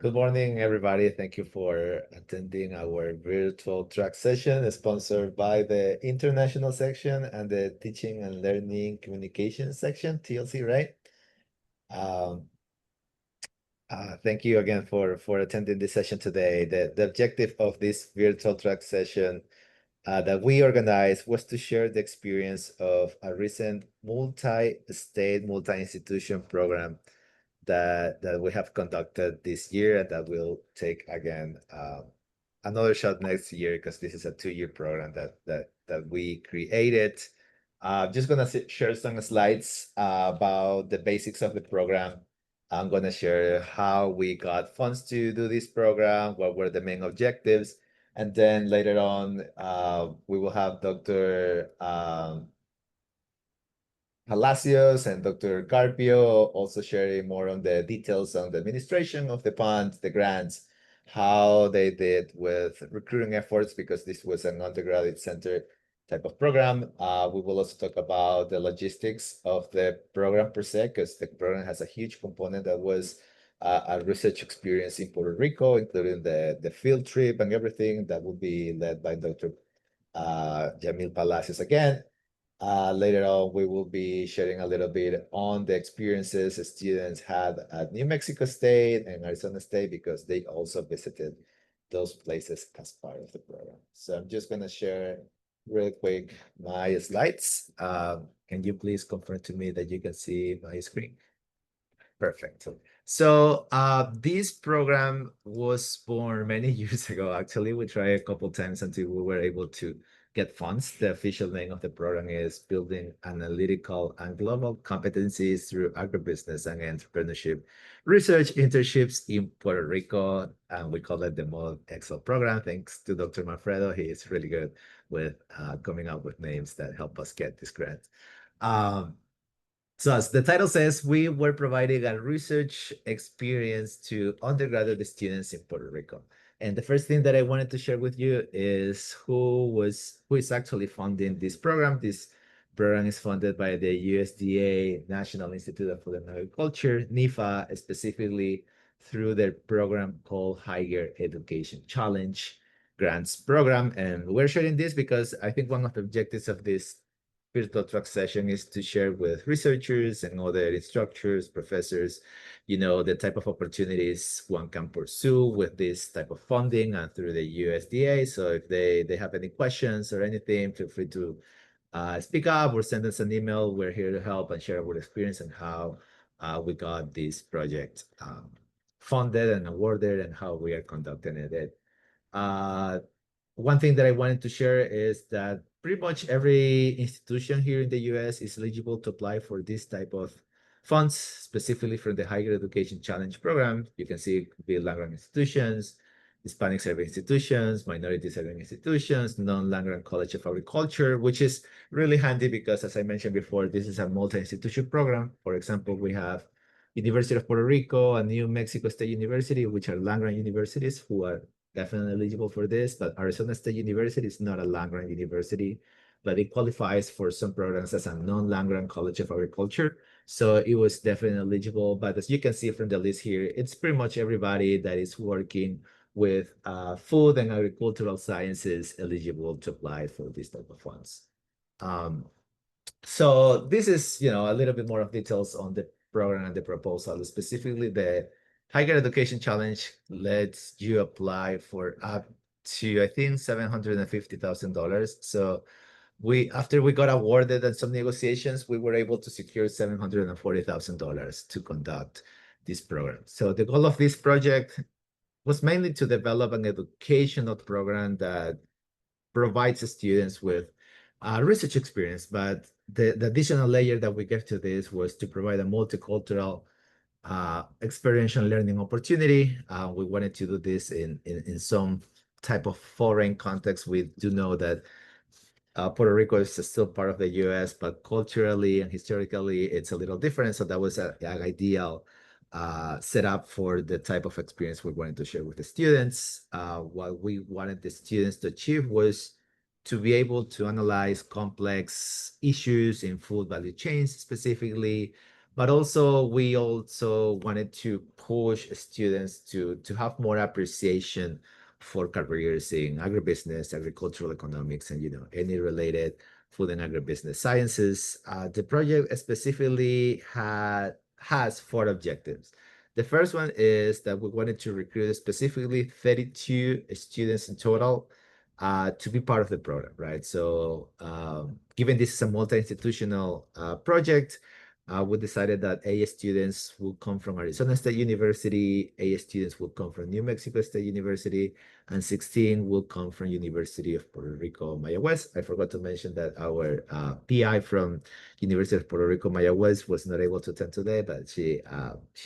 Good morning, everybody. Thank you for attending our virtual track session sponsored by the International section and the Teaching and Learning Communication section, TLC, right? Um, Thank you again for attending this session today. The objective of this virtual track session that we organized was to share the experience of a recent multi-state, multi-institution program that we have conducted this year and that will take again another shot next year because this is a 2-year program that we created. Just gonna share some slides about the basics of the program. I'm gonna share how we got funds to do this program, what were the main objectives, and then later on we will have Dr. Palacios and Dr. Carpio also sharing more on the details on the administration of the funds, the grants, how they did with recruiting efforts, because this was an undergraduate center type of program. We will also talk about the logistics of the program per se, because the program has a huge component that was a research experience in Puerto Rico, including the field trip and everything that will be led by Dr. Jamil Palacios again. Later on, we will be sharing a little bit on the experiences students had at New Mexico State and Arizona State because they also visited those places as part of the program. So I'm just going to share real quick my slides. Can you please confirm to me that you can see my screen? Perfect. So this program was born many years ago. Actually, we tried a couple times until we were able to get funds. The official name of the program is Building Analytical and Global Competencies through Agribusiness and Entrepreneurship Research Internships in Puerto Rico. And we call it the MODExL program. Thanks to Dr. Manfredo. He is really good with coming up with names that help us get this grant. So as the title says, we were providing a research experience to undergraduate students in Puerto Rico. And the first thing that I wanted to share with you is who is actually funding this program. This program is funded by the USDA National Institute of Food and Agriculture, NIFA, specifically through their program called Higher Education Challenge Grants Program. And we're sharing this because I think one of the objectives of this virtual track session is to share with researchers and other instructors, professors, the type of opportunities one can pursue with this type of funding and through the USDA. So if they have any questions or anything, feel free to speak up or send us an email. We're here to help and share our experience and how we got this project funded and awarded and how we are conducting it. One thing that I wanted to share is that pretty much every institution here in the US is eligible to apply for this type of funds, specifically from the Higher Education Challenge Program. You can see it could be land-grant institutions, Hispanic serving institutions, minority serving institutions, non-land-grant College of Agriculture, which is really handy because, as I mentioned before, this is a multi-institution program. For example, we have University of Puerto Rico and New Mexico State University, which are land-grant universities who are definitely eligible for this, but Arizona State University is not a land-grant university, but it qualifies for some programs as a non-land-grant College of Agriculture. So it was definitely eligible. But as you can see from the list here, it's pretty much everybody that is working with food and agricultural sciences eligible to apply for this type of funds. So this is, a little bit more of details on the program and the proposal. Specifically, the Higher Education Challenge lets you apply for up to, I think, $750,000. So after we got awarded and some negotiations, we were able to secure $740,000 to conduct this program. So the goal of this project was mainly to develop an educational program that provides students with research experience, but the additional layer that we gave to this was to provide a multicultural experiential learning opportunity. We wanted to do this in some type of foreign context. We do know that Puerto Rico is still part of the US, but culturally and historically, it's a little different. So that was an ideal setup for the type of experience we wanted to share with the students. What we wanted the students to achieve was to be able to analyze complex issues in food value chains specifically, But also, we also wanted to push students to have more appreciation for careers in agribusiness, agricultural economics, and any related food and agribusiness sciences. The project specifically has four objectives. The first one is that we wanted to recruit specifically 32 students in total to be part of the program, right? So given this is a multi-institutional project, we decided that A students will come from Arizona State University, A students will come from New Mexico State University, and 16 will come from University of Puerto Rico, Mayagüez. I forgot to mention that our PI from University of Puerto Rico, Mayagüez was not able to attend today, but she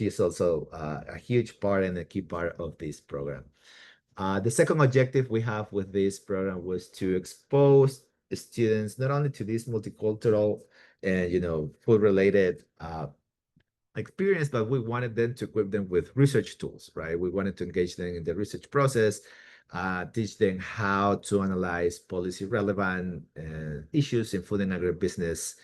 is also a huge part and a key part of this program. The second objective we have with this program was to expose students not only to this multicultural and food related experience, but we wanted them to equip them with research tools, right? We wanted to engage them in the research process, teach them how to analyze policy relevant issues in food and agribusiness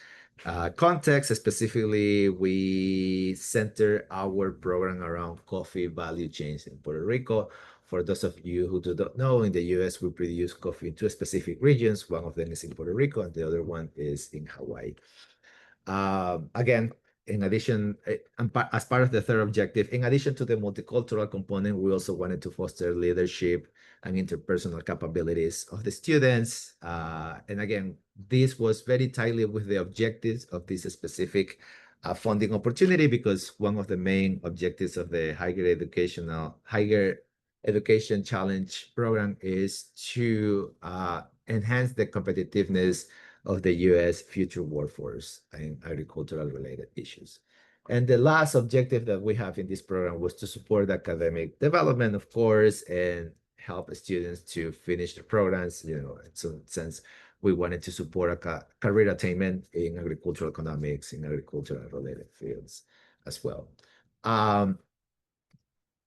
context. Specifically, we center our program around coffee value chains in Puerto Rico. For those of you who do not know, in the US, we produce coffee in two specific regions. One of them is in Puerto Rico, and the other one is in Hawaii. Again, in addition, as part of the third objective, in addition to the multicultural component, we also wanted to foster leadership and interpersonal capabilities of the students. And again, this was very tightly with the objectives of this specific funding opportunity, because one of the main objectives of the higher education challenge program is to enhance the competitiveness of the US future workforce in agricultural related issues. And the last objective that we have in this program was to support academic development, of course, and help students to finish their programs. In some sense, we wanted to support a career attainment in agricultural economics, in agricultural related fields as well.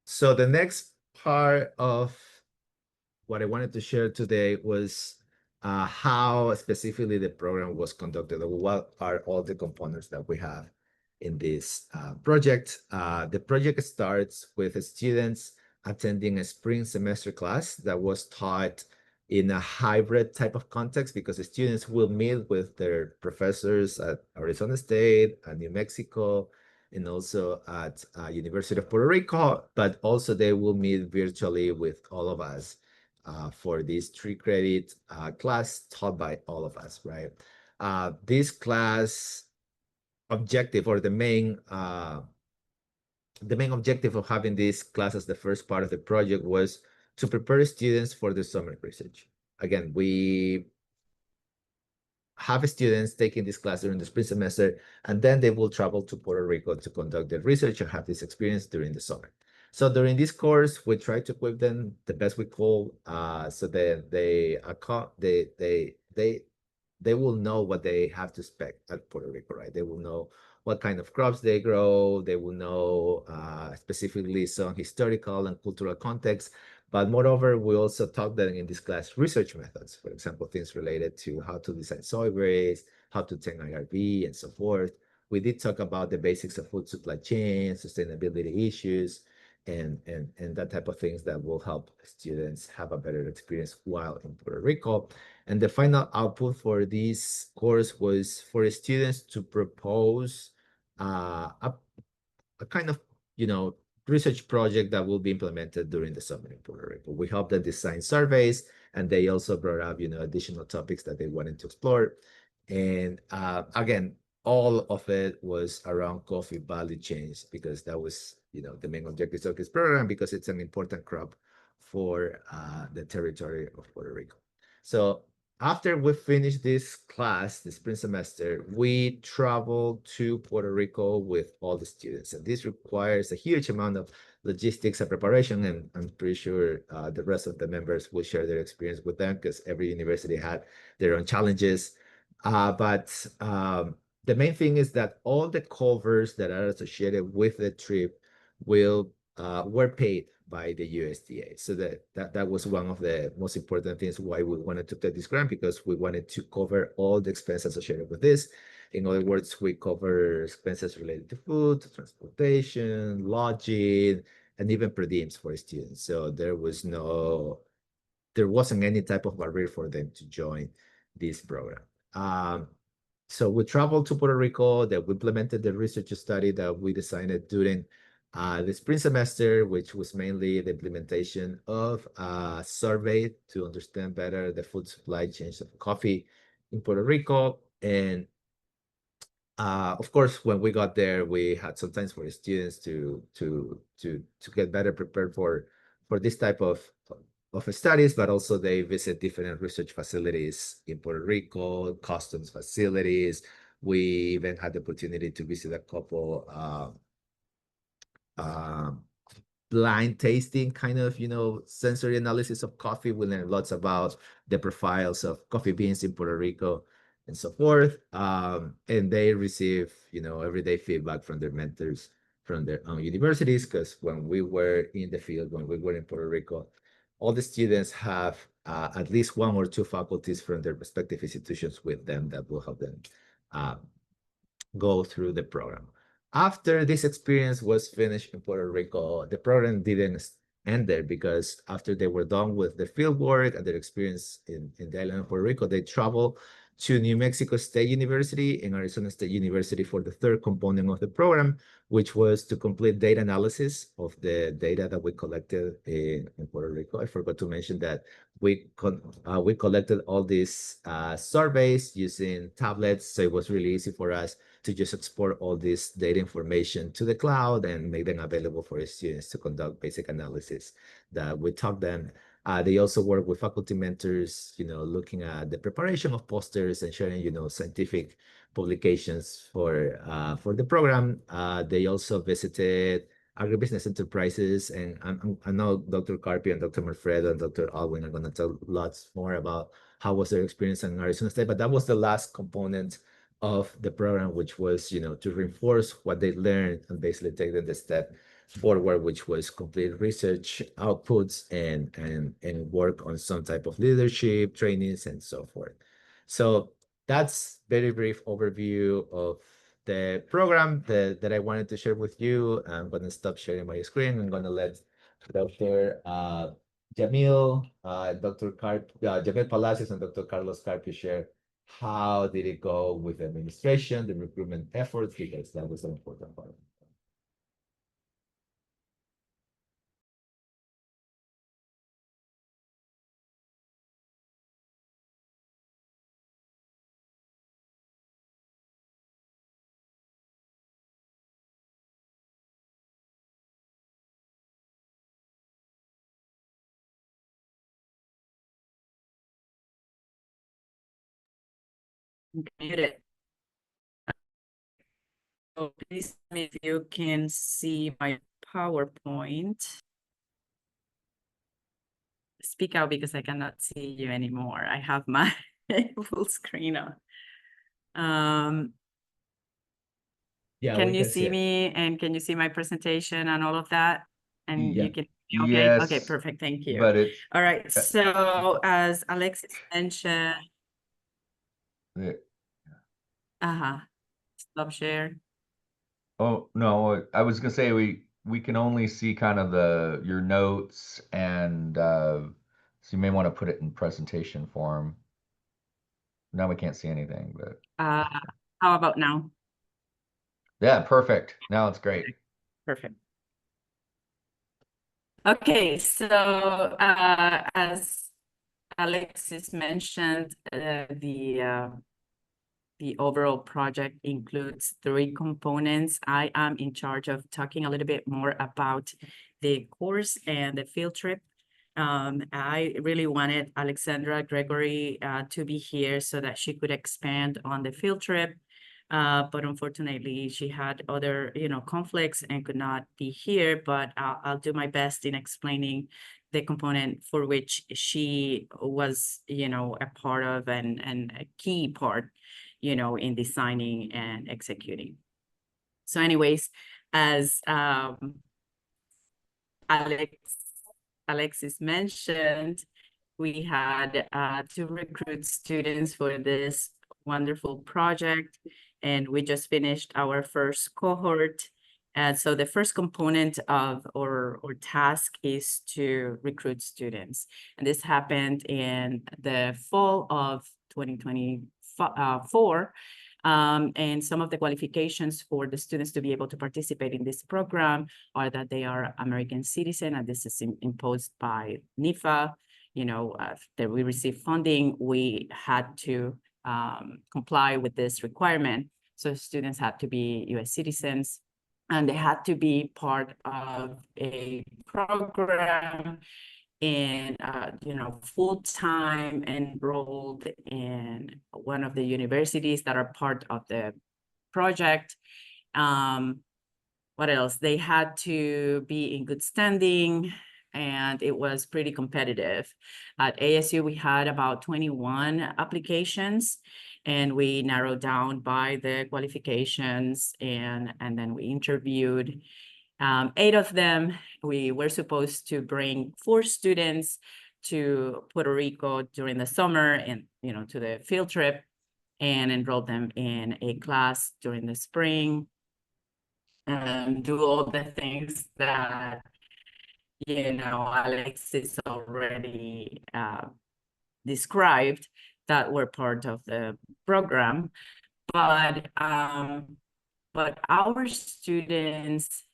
So the next part of what I wanted to share today was how specifically the program was conducted, or what are all the components that we have in this project. The project starts with students attending a spring semester class that was taught in a hybrid type of context, because the students will meet with their professors at Arizona State, at New Mexico, and also at University of Puerto Rico, but also they will meet virtually with all of us for this 3-credit class taught by all of us, right? This class objective, or the main objective of having this class as the first part of the project, was to prepare students for the summer research. Again, we have students taking this class during the spring semester, and then they will travel to Puerto Rico to conduct their research and have this experience during the summer. So during this course, we try to equip them the best we could, so that they will know what they have to expect at Puerto Rico, right? They will know what kind of crops they grow. They will know specifically some historical and cultural context. But moreover, we also taught them in this class research methods, for example, things related to how to design soil grades, how to take IRB, and so forth. We did talk about the basics of food supply chain, sustainability issues, and that type of things that will help students have a better experience while in Puerto Rico. And the final output for this course was for students to propose a kind of, research project that will be implemented during the summer in Puerto Rico. We helped them design surveys, and they also brought up, additional topics that they wanted to explore. And again, all of it was around coffee value chains, because that was, the main objective of this program, because it's an important crop for the territory of Puerto Rico. So after we finished this class, this spring semester, we traveled to Puerto Rico with all the students. And this requires a huge amount of logistics and preparation. And I'm pretty sure the rest of the members will share their experience with them, because every university had their own challenges. But the main thing is that all the covers that are associated with the trip were paid by the USDA. So that was one of the most important things why we wanted to take this grant, because we wanted to cover all the expenses associated with this. In other words, we cover expenses related to food, to transportation, lodging, and even per diems for students. So there wasn't any type of barrier for them to join this program. So we traveled to Puerto Rico, that we implemented the research study that we designed during the spring semester, which was mainly the implementation of a survey to understand better the food supply chains of coffee in Puerto Rico. And of course, when we got there, we had some time for the students to get better prepared for this type of studies, but also they visit different research facilities in Puerto Rico, customs facilities. We even had the opportunity to visit a couple blind tasting kind of, sensory analysis of coffee. We learned lots about the profiles of coffee beans in Puerto Rico and so forth. And they receive, everyday feedback from their mentors from their own universities, because when we were in the field, when we were in Puerto Rico, all the students have at least one or two faculties from their respective institutions with them that will help them go through the program. After this experience was finished in Puerto Rico, the program didn't end there, because after they were done with the field work and their experience in the island of Puerto Rico, they traveled to New Mexico State University and Arizona State University for the third component of the program, which was to complete data analysis of the data that we collected in Puerto Rico. I forgot to mention that we collected all these surveys using tablets, so it was really easy for us to just export all this data information to the cloud and make them available for students to conduct basic analysis that we taught them. They also work with faculty mentors, looking at the preparation of posters and sharing, scientific publications for the program. They also visited agribusiness enterprises, and I know Dr. Carpi and Dr. Manfredo and Dr. Alwyn are going to tell lots more about how was their experience in Arizona State, but that was the last component of the program, which was, to reinforce what they learned and basically take them the step forward, which was complete research outputs and work on some type of leadership trainings and so forth. So that's very brief overview of the program that I wanted to share with you. I'm going to stop sharing my screen. I'm going to let Dr. Jamil, Jamil Palacios and Dr. Carlos Carpio share how did it go with the administration, the recruitment efforts, because that was an important part. Muted. So please tell me if you can see my PowerPoint. Speak out because I cannot see you anymore. I have my full screen on. Yeah, can we you can see it. me, and can you see my presentation and all of that? And Yeah. you can, okay? Yes, Okay, perfect, thank you. but it's All right, so as Alexis mentioned, stop share. oh no, I was gonna say we can only see kind of your notes, and so you may want to put it in presentation form. Now we can't see anything, but How about now? yeah, perfect. Now it's great. Perfect. Okay, so as Alexis mentioned, the overall project includes 3 components. I am in charge of talking a little bit more about the course and the field trip. I really wanted Alexandra Gregory to be here so that she could expand on the field trip. But unfortunately, she had other, conflicts and could not be here, but I'll do my best in explaining the component for which she was, a part of and a key part, in designing and executing. So anyways, as Alexis mentioned, we had to recruit students for this wonderful project. and we just finished our first cohort. And so the first component of or task is to recruit students. And this happened in the fall of 2024. And some of the qualifications for the students to be able to participate in this program are that they are American citizen, and this is imposed by NIFA. You know, that we receive funding, we had to comply with this requirement. So students had to be US citizens, and they had to be part of a program and, you know, full-time enrolled in one of the universities that are part of the project. What else? They had to be in good standing, and it was pretty competitive. At ASU, we had about 21 applications, and we narrowed down by the qualifications, and then we interviewed 8 of them. We were supposed to bring 4 students to Puerto Rico during the summer and, you know, to the field trip, and enroll them in a class during the spring, and do all the things that, you know, Alexis already described that were part of the program. But our students,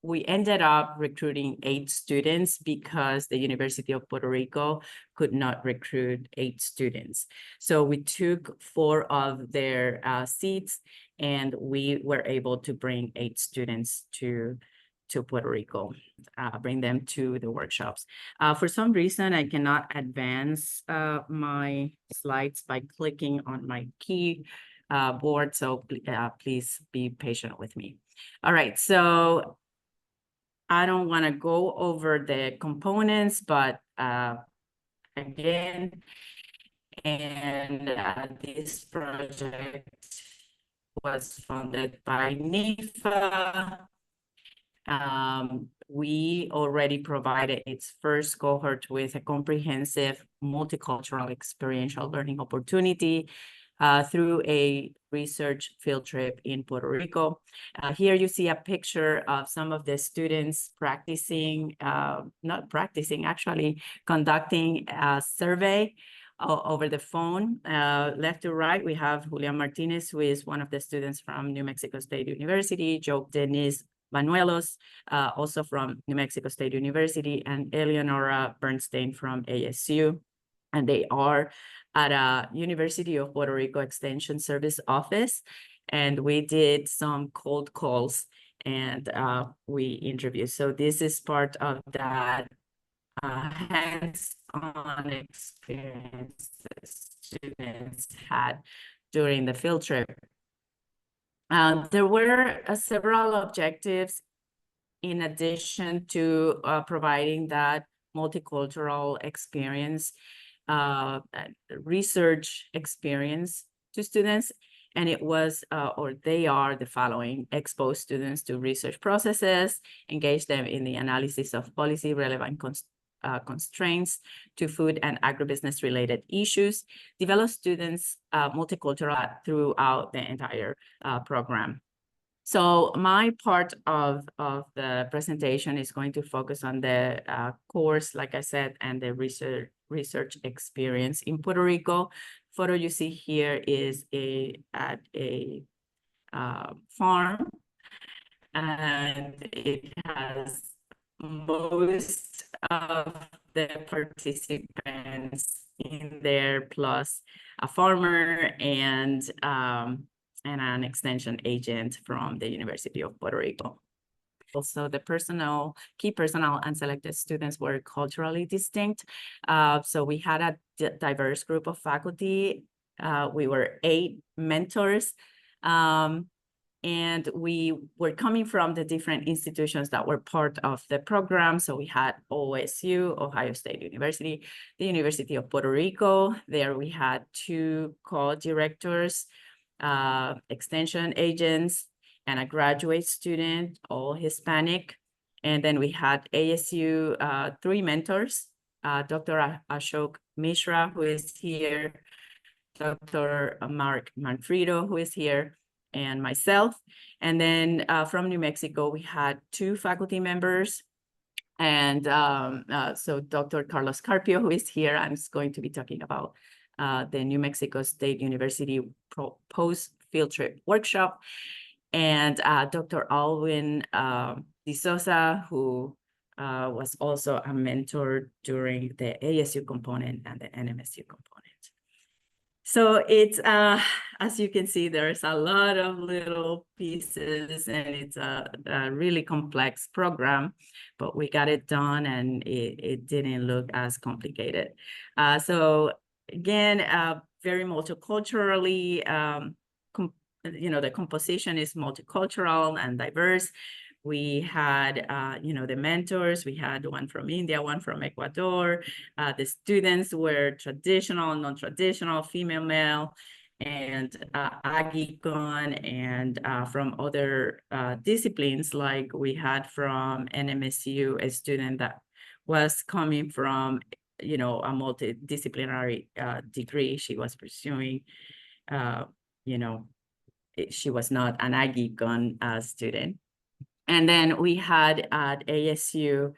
we ended up recruiting 8 students because the University of Puerto Rico could not recruit 8 students. So we took 4 of their seats, and we were able to bring 8 students to Puerto Rico, bring them to the workshops. For some reason, I cannot advance my slides by clicking on my keyboard, so please be patient with me. All right, so I don't want to go over the components, but again, and this project was funded by NIFA. We already provided its first cohort with a comprehensive multicultural experiential learning opportunity through a research field trip in Puerto Rico. Here you see a picture of some of the students practicing, not practicing, actually conducting a survey over the phone. Left to right, we have Julian Martinez, who is one of the students from New Mexico State University, Joe Denise Banuelos, also from New Mexico State University, and Eleonora Bernstein from ASU. And they are at a University of Puerto Rico Extension Service office. And we did some cold calls, and we interviewed. So this is part of that hands-on experience that students had during the field trip. There were several objectives in addition to providing that multicultural experience, research experience to students. And it was, or they are the following: expose students to research processes, engage them in the analysis of policy relevant constraints to food and agribusiness related issues, develop students multicultural throughout the entire program. So my part of the presentation is going to focus on the course, like I said, and the research experience in Puerto Rico. Photo you see here is at a farm, and it has most of the participants in there, plus a farmer and an extension agent from the University of Puerto Rico. Also, the key personnel and selected students were culturally distinct. So we had a diverse group of faculty. We were 8 mentors. And we were coming from the different institutions that were part of the program. So we had OSU, Ohio State University, the University of Puerto Rico. There we had 2 co-directors, extension agents, and a graduate student, all Hispanic. And then we had ASU 3 mentors, Dr. Ashok Mishra, who is here Dr. Mark Manfredo, who is here, and myself. And then from New Mexico, we had 2 faculty members. And so Dr. Carlos Carpio, who is here, I'm going to be talking about the New Mexico State University post field trip workshop. And Dr. Alwin De Sosa, who was also a mentor during the ASU component and the NMSU component. So it's, as you can see, there's a lot of little pieces, and it's a really complex program, but we got it done, and it didn't look as complicated. So again, very multiculturally, the composition is multicultural and diverse. We had, the mentors. We had one from India, one from Ecuador. The students were traditional, non-traditional, female, male, and Agicon, and from other disciplines, like we had from NMSU, a student that was coming from, a multidisciplinary degree she was pursuing. She was not an Agicon student. And then we had at ASU,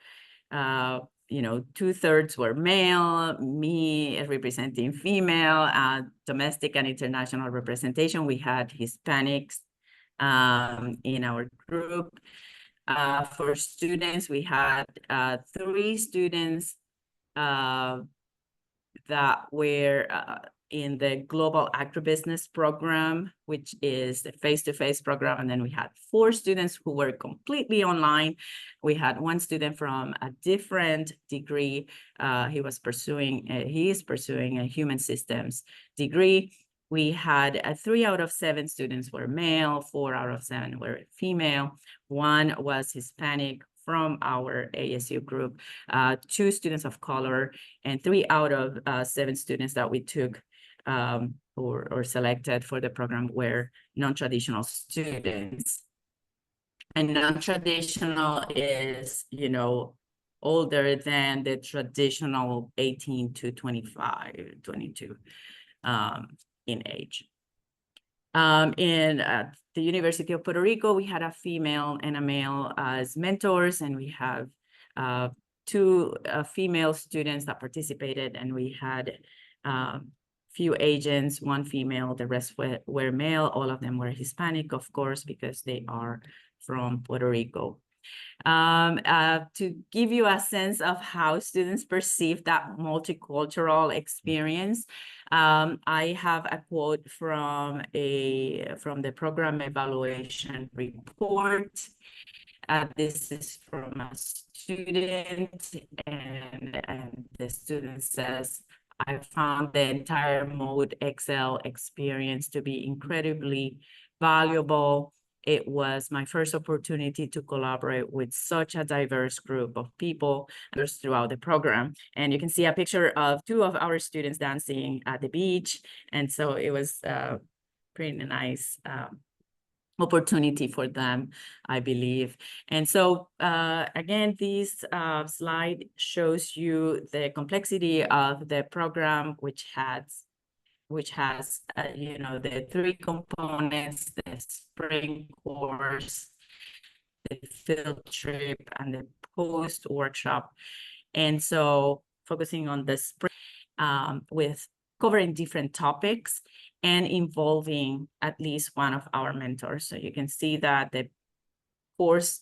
2/3 were male, me representing female, domestic and international representation. We had Hispanics in our group. For students, we had 3 students that were in the Global Agribusiness program, which is the face-to-face program. And then we had 4 students who were completely online. We had 1 student from a different degree. He is pursuing a human systems degree. We had 3 out of 7 students were male, 4 out of 7 were female. 1 was Hispanic from our ASU group, 2 students of color, and 3 out of 7 students that we took or selected for the program were non-traditional students. And non-traditional is, older than the traditional 18 to 25, 22 in age. In the University of Puerto Rico, we had a female and a male as mentors, and we have 2 female students that participated, and we had few agents, 1 female, the rest were male. All of them were Hispanic, of course, because they are from Puerto Rico. To give you a sense of how students perceive that multicultural experience, I have a quote from the program evaluation report. This is from a student, and the student says, I found the entire MODExL experience to be incredibly valuable. It was my first opportunity to collaborate with such a diverse group of people throughout the program. And you can see a picture of 2 of our students dancing at the beach. And so it was pretty nice opportunity for them, I believe. And so again, this slide shows you the complexity of the program, which has the 3 components: the spring course, the field trip, and the post workshop. And so focusing on the spring with covering different topics and involving at least one of our mentors. So you can see that the course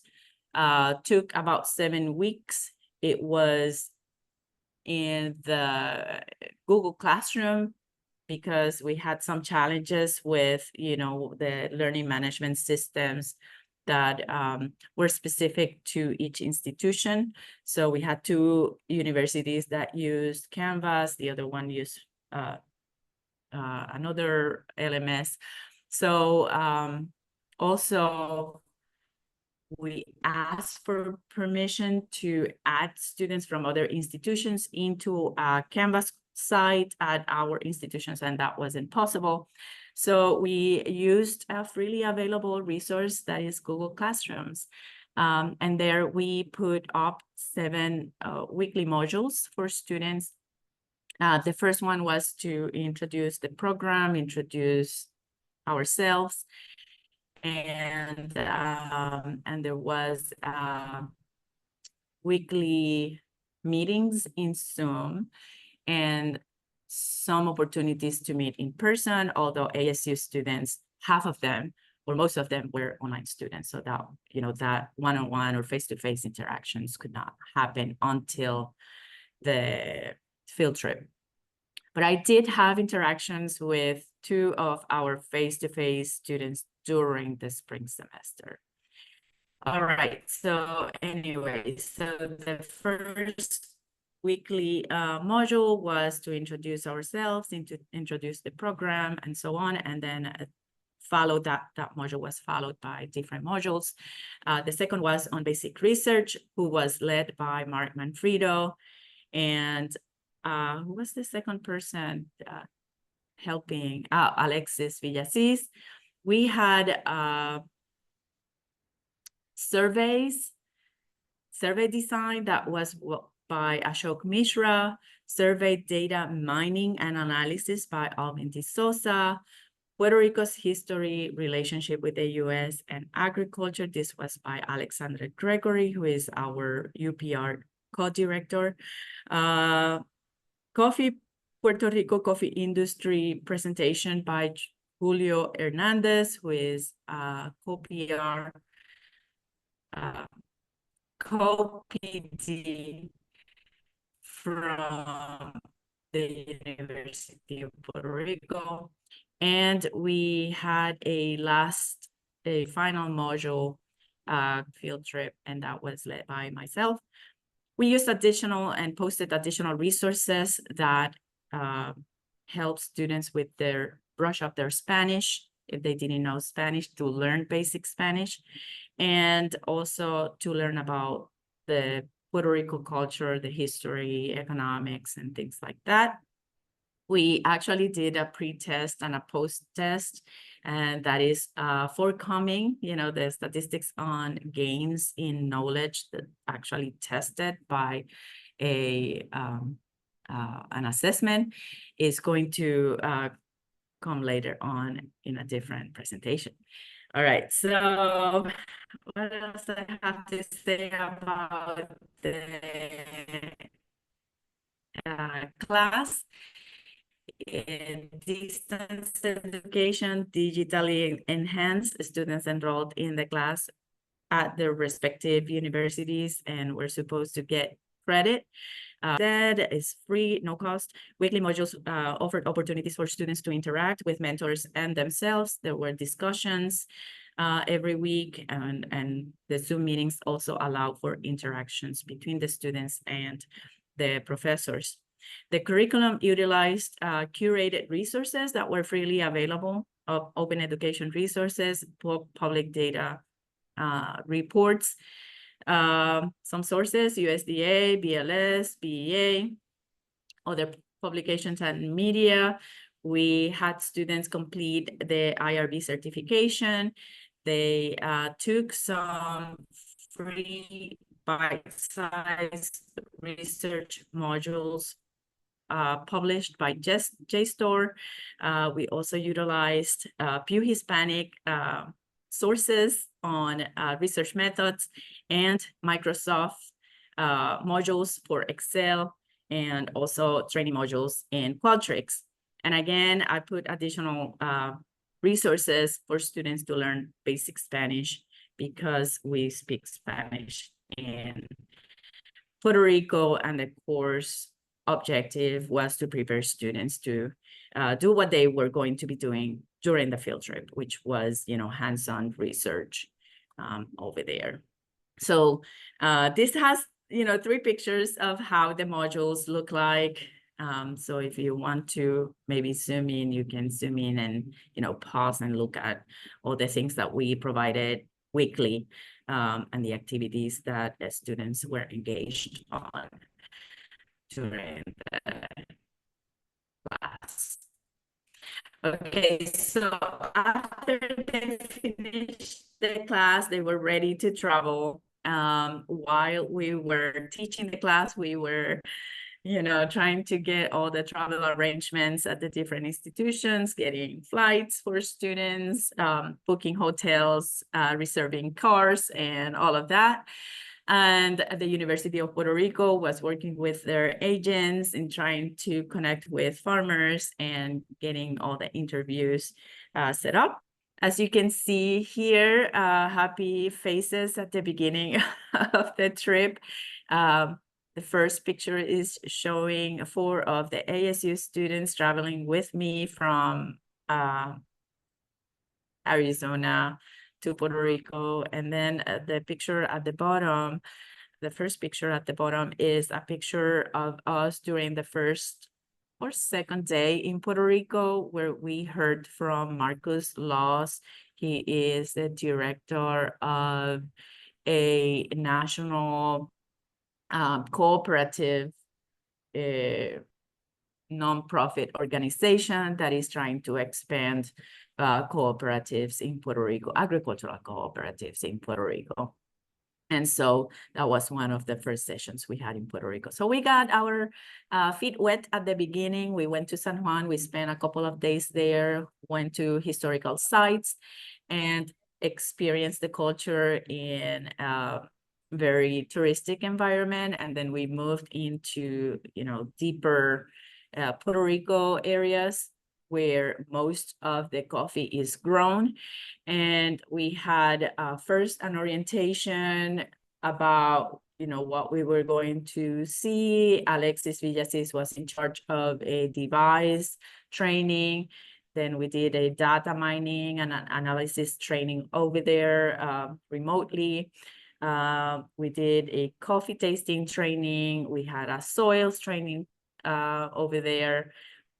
took about 7 weeks. It was in the Google Classroom because we had some challenges with, the learning management systems that were specific to each institution. So we had 2 universities that used Canvas, the other one used another LMS. So also we asked for permission to add students from other institutions into a Canvas site at our institutions, and that wasn't possible. So we used a freely available resource that is Google Classrooms. And there we put up 7 weekly modules for students The first one was to introduce the program, introduce ourselves, and there was weekly meetings in Zoom and some opportunities to meet in person, although ASU students, half of them or most of them were online students. So that, that one-on-one or face-to-face interactions could not happen until the field trip. But I did have interactions with 2 of our face-to-face students during the spring semester. All right, so anyway, so the first weekly module was to introduce ourselves, introduce the program and so on, and then that module was followed by different modules. The second was on basic research, who was led by Mark Manfredo, and who was the second person helping? Alexis Villasis. We had survey design that was by Ashok Mishra, survey data mining and analysis by Alvin de Sosa, Puerto Rico's history, relationship with the US, and agriculture. This was by Alexandra Gregory, who is our UPR co-director. Puerto Rico coffee industry presentation by Julio Hernandez, who is co-PR, co-PD from the University of Puerto Rico. And we had a final module field trip, and that was led by myself. We used additional and posted additional resources that help students with brush up their Spanish, if they didn't know Spanish, to learn basic Spanish, and also to learn about the Puerto Rico culture, the history, economics, and things like that. We actually did a pre-test and a post-test, and that is forthcoming, the statistics on gains in knowledge that actually tested by an assessment is going to come later on in a different presentation. All right, so what else I have to say about the class? In distance education, digitally enhanced, students enrolled in the class at their respective universities and were supposed to get credit. That is free, no cost. Weekly modules offered opportunities for students to interact with mentors and themselves. There were discussions every week, and the Zoom meetings also allow for interactions between the students and the professors. The curriculum utilized curated resources that were freely available, of open education resources, public data reports, some sources, USDA, BLS, BEA, other publications and media. We had students complete the IRB certification. They took some free bite-sized research modules published by JSTOR. We also utilized Pew Hispanic sources on research methods and Microsoft modules for Excel, and also training modules in Qualtrics. And again, I put additional resources for students to learn basic Spanish, because we speak Spanish in Puerto Rico, and the course objective was to prepare students to do what they were going to be doing during the field trip, which was, hands-on research over there. So this has, 3 pictures of how the modules look like. So if you want to maybe zoom in, you can zoom in and, pause and look at all the things that we provided weekly, and the activities that the students were engaged on during the class. Okay, so after they finished the class, they were ready to travel. While we were teaching the class, we were you know, trying to get all the travel arrangements at the different institutions, getting flights for students, booking hotels, reserving cars, and all of that. And the University of Puerto Rico was working with their agents in trying to connect with farmers and getting all the interviews set up. As you can see here, happy faces at the beginning of the trip. The first picture is showing 4 of the ASU students traveling with me from Arizona to Puerto Rico. And then the picture at the bottom, the first picture at the bottom is a picture of us during the first or second day in Puerto Rico, where we heard from Marcus Laws. He is the director of a national cooperative nonprofit organization that is trying to expand cooperatives in Puerto Rico, agricultural cooperatives in Puerto Rico. And so that was one of the first sessions we had in Puerto Rico. So we got our feet wet at the beginning. We went to San Juan. We spent a couple of days there, went to historical sites, and experienced the culture in a very touristic environment. And then we moved into, you know, deeper Puerto Rico areas where most of the coffee is grown. And we had first an orientation about, you know, what we were going to see. Alexis Villasis was in charge of a device training. Then we did a data mining and an analysis training over there remotely. We did a coffee tasting training. We had a soils training over there.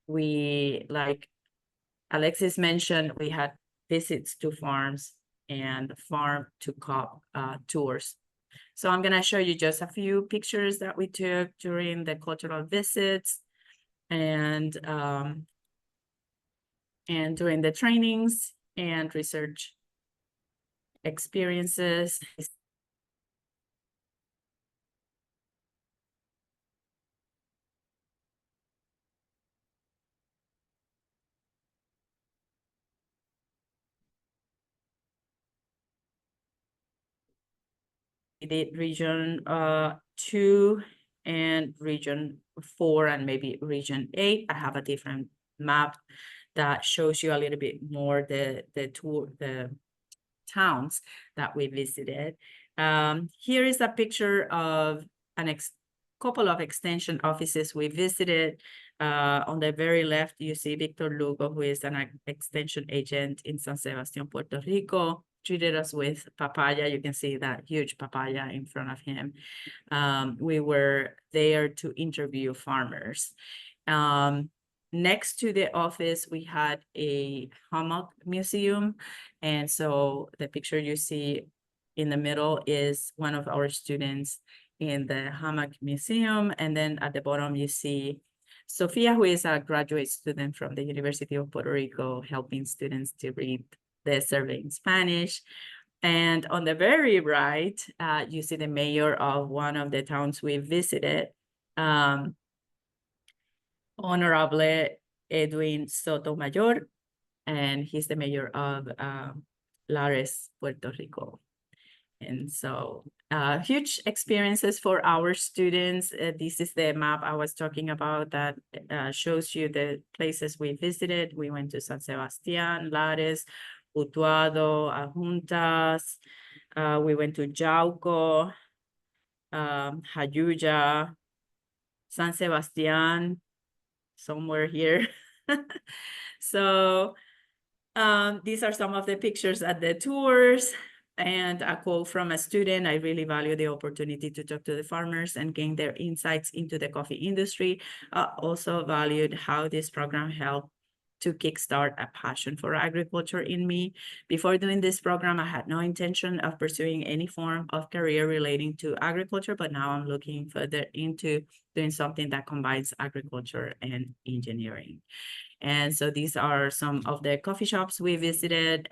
We, like Alexis mentioned, we had visits to farms and farm to cup tours. So I'm gonna show you just a few pictures that we took during the cultural visits and during the trainings and research experiences. We did region 2 and region 4 and maybe region 8. I have a different map that shows you a little bit more the towns that we visited. Here is a picture of a couple of extension offices we visited. On the very left, you see Victor Lugo, who is an extension agent in San Sebastian, Puerto Rico. Treated us with papaya. You can see that huge papaya in front of him. We were there to interview farmers. Next to the office, we had a hammock museum. And so the picture you see in the middle is one of our students in the hammock museum. And then at the bottom, you see Sophia, who is a graduate student from the University of Puerto Rico, helping students to read the survey in Spanish. And on the very right, you see the mayor of one of the towns we visited, Honorable Edwin Sotomayor, and he's the mayor of Lares, Puerto Rico. And so huge experiences for our students. This is the map I was talking about that shows you the places we visited. We went to San Sebastian, Lares, Utuado, Ajuntas. We went to Jauco, Jayuya, San Sebastian, somewhere here. So these are some of the pictures at the tours. And a quote from a student: "I really value the opportunity to talk to the farmers and gain their insights into the coffee industry. I also valued how this program helped to kickstart a passion for agriculture in me. Before doing this program, I had no intention of pursuing any form of career relating to agriculture, but now I'm looking further into doing something that combines agriculture and engineering." And so these are some of the coffee shops we visited.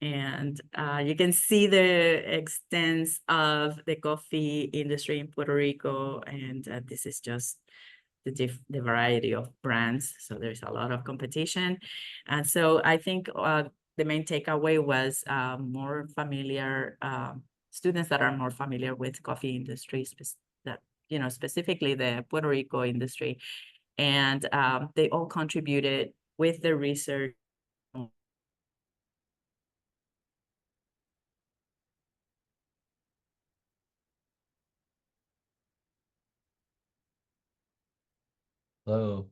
And you can see the extent of the coffee industry in Puerto Rico. And this is just the variety of brands. So there's a lot of competition. And so I think the main takeaway was more familiar, students that are more familiar with coffee industry, that, you know, specifically the Puerto Rico industry. And they all contributed with the research. Hello.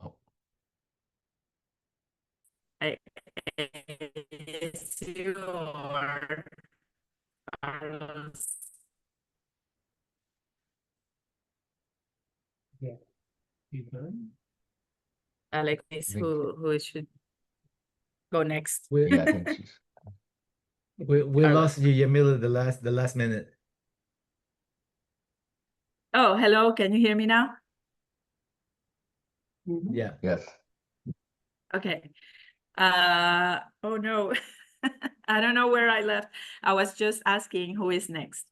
Oh, Yeah. You done? Alex, I think, who should go next? yeah, I think she's. We Carla. lost you, Yamila, the last minute. Oh, hello. Can you hear me now? Yeah. Yes. Okay. Oh no. I don't know where I left. I was just asking who is next.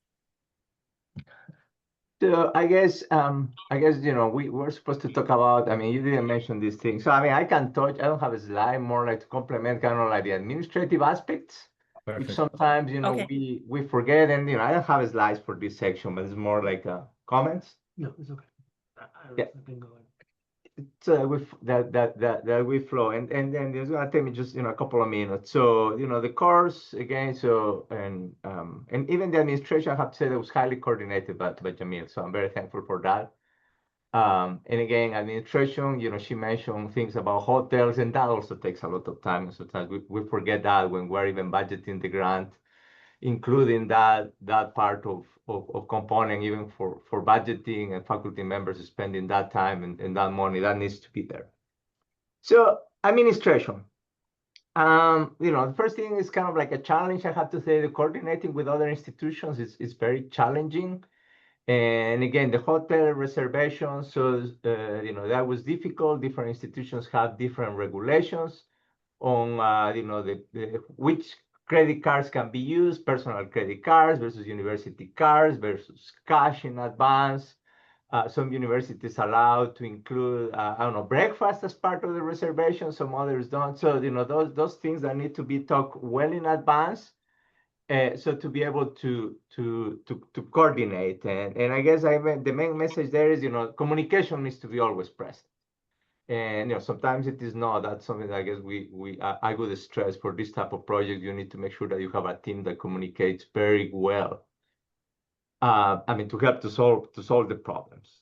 So I guess you know we were supposed to talk about. I mean, you didn't mention these things. So I mean, I can touch. I don't have a slide. More like to complement kind of like the administrative aspects, which Perfect. sometimes you know Okay. we forget. And you know, I don't have slides for this section, but it's more like comments. No, it's okay. Yeah. I can go on. So with that we flow, and then it's gonna take me just you know a couple of minutes. So you know the course again. So and even the administration, I have to say, that was highly coordinated by Jamil. So I'm very thankful for that. And again, administration, you know, she mentioned things about hotels, and that also takes a lot of time. And sometimes we forget that when we're even budgeting the grant, including that part of component, even for budgeting and faculty members spending that time and that money that needs to be there. So administration, you know, the first thing is kind of like a challenge. I have to say, the coordinating with other institutions is very challenging. And again, the hotel reservations, so you know, that was difficult. Different institutions have different regulations on you know which credit cards can be used, personal credit cards versus university cards versus cash in advance. Some universities allow to include I don't know, breakfast as part of the reservation. Some others don't. So you know, those things that need to be talked well in advance. So to be able to coordinate, and I guess the main message there is, you know, communication needs to be always present. And you know, sometimes it is not. That's something that I guess I would stress for this type of project. You need to make sure that you have a team that communicates very well. I mean, to help to solve the problems.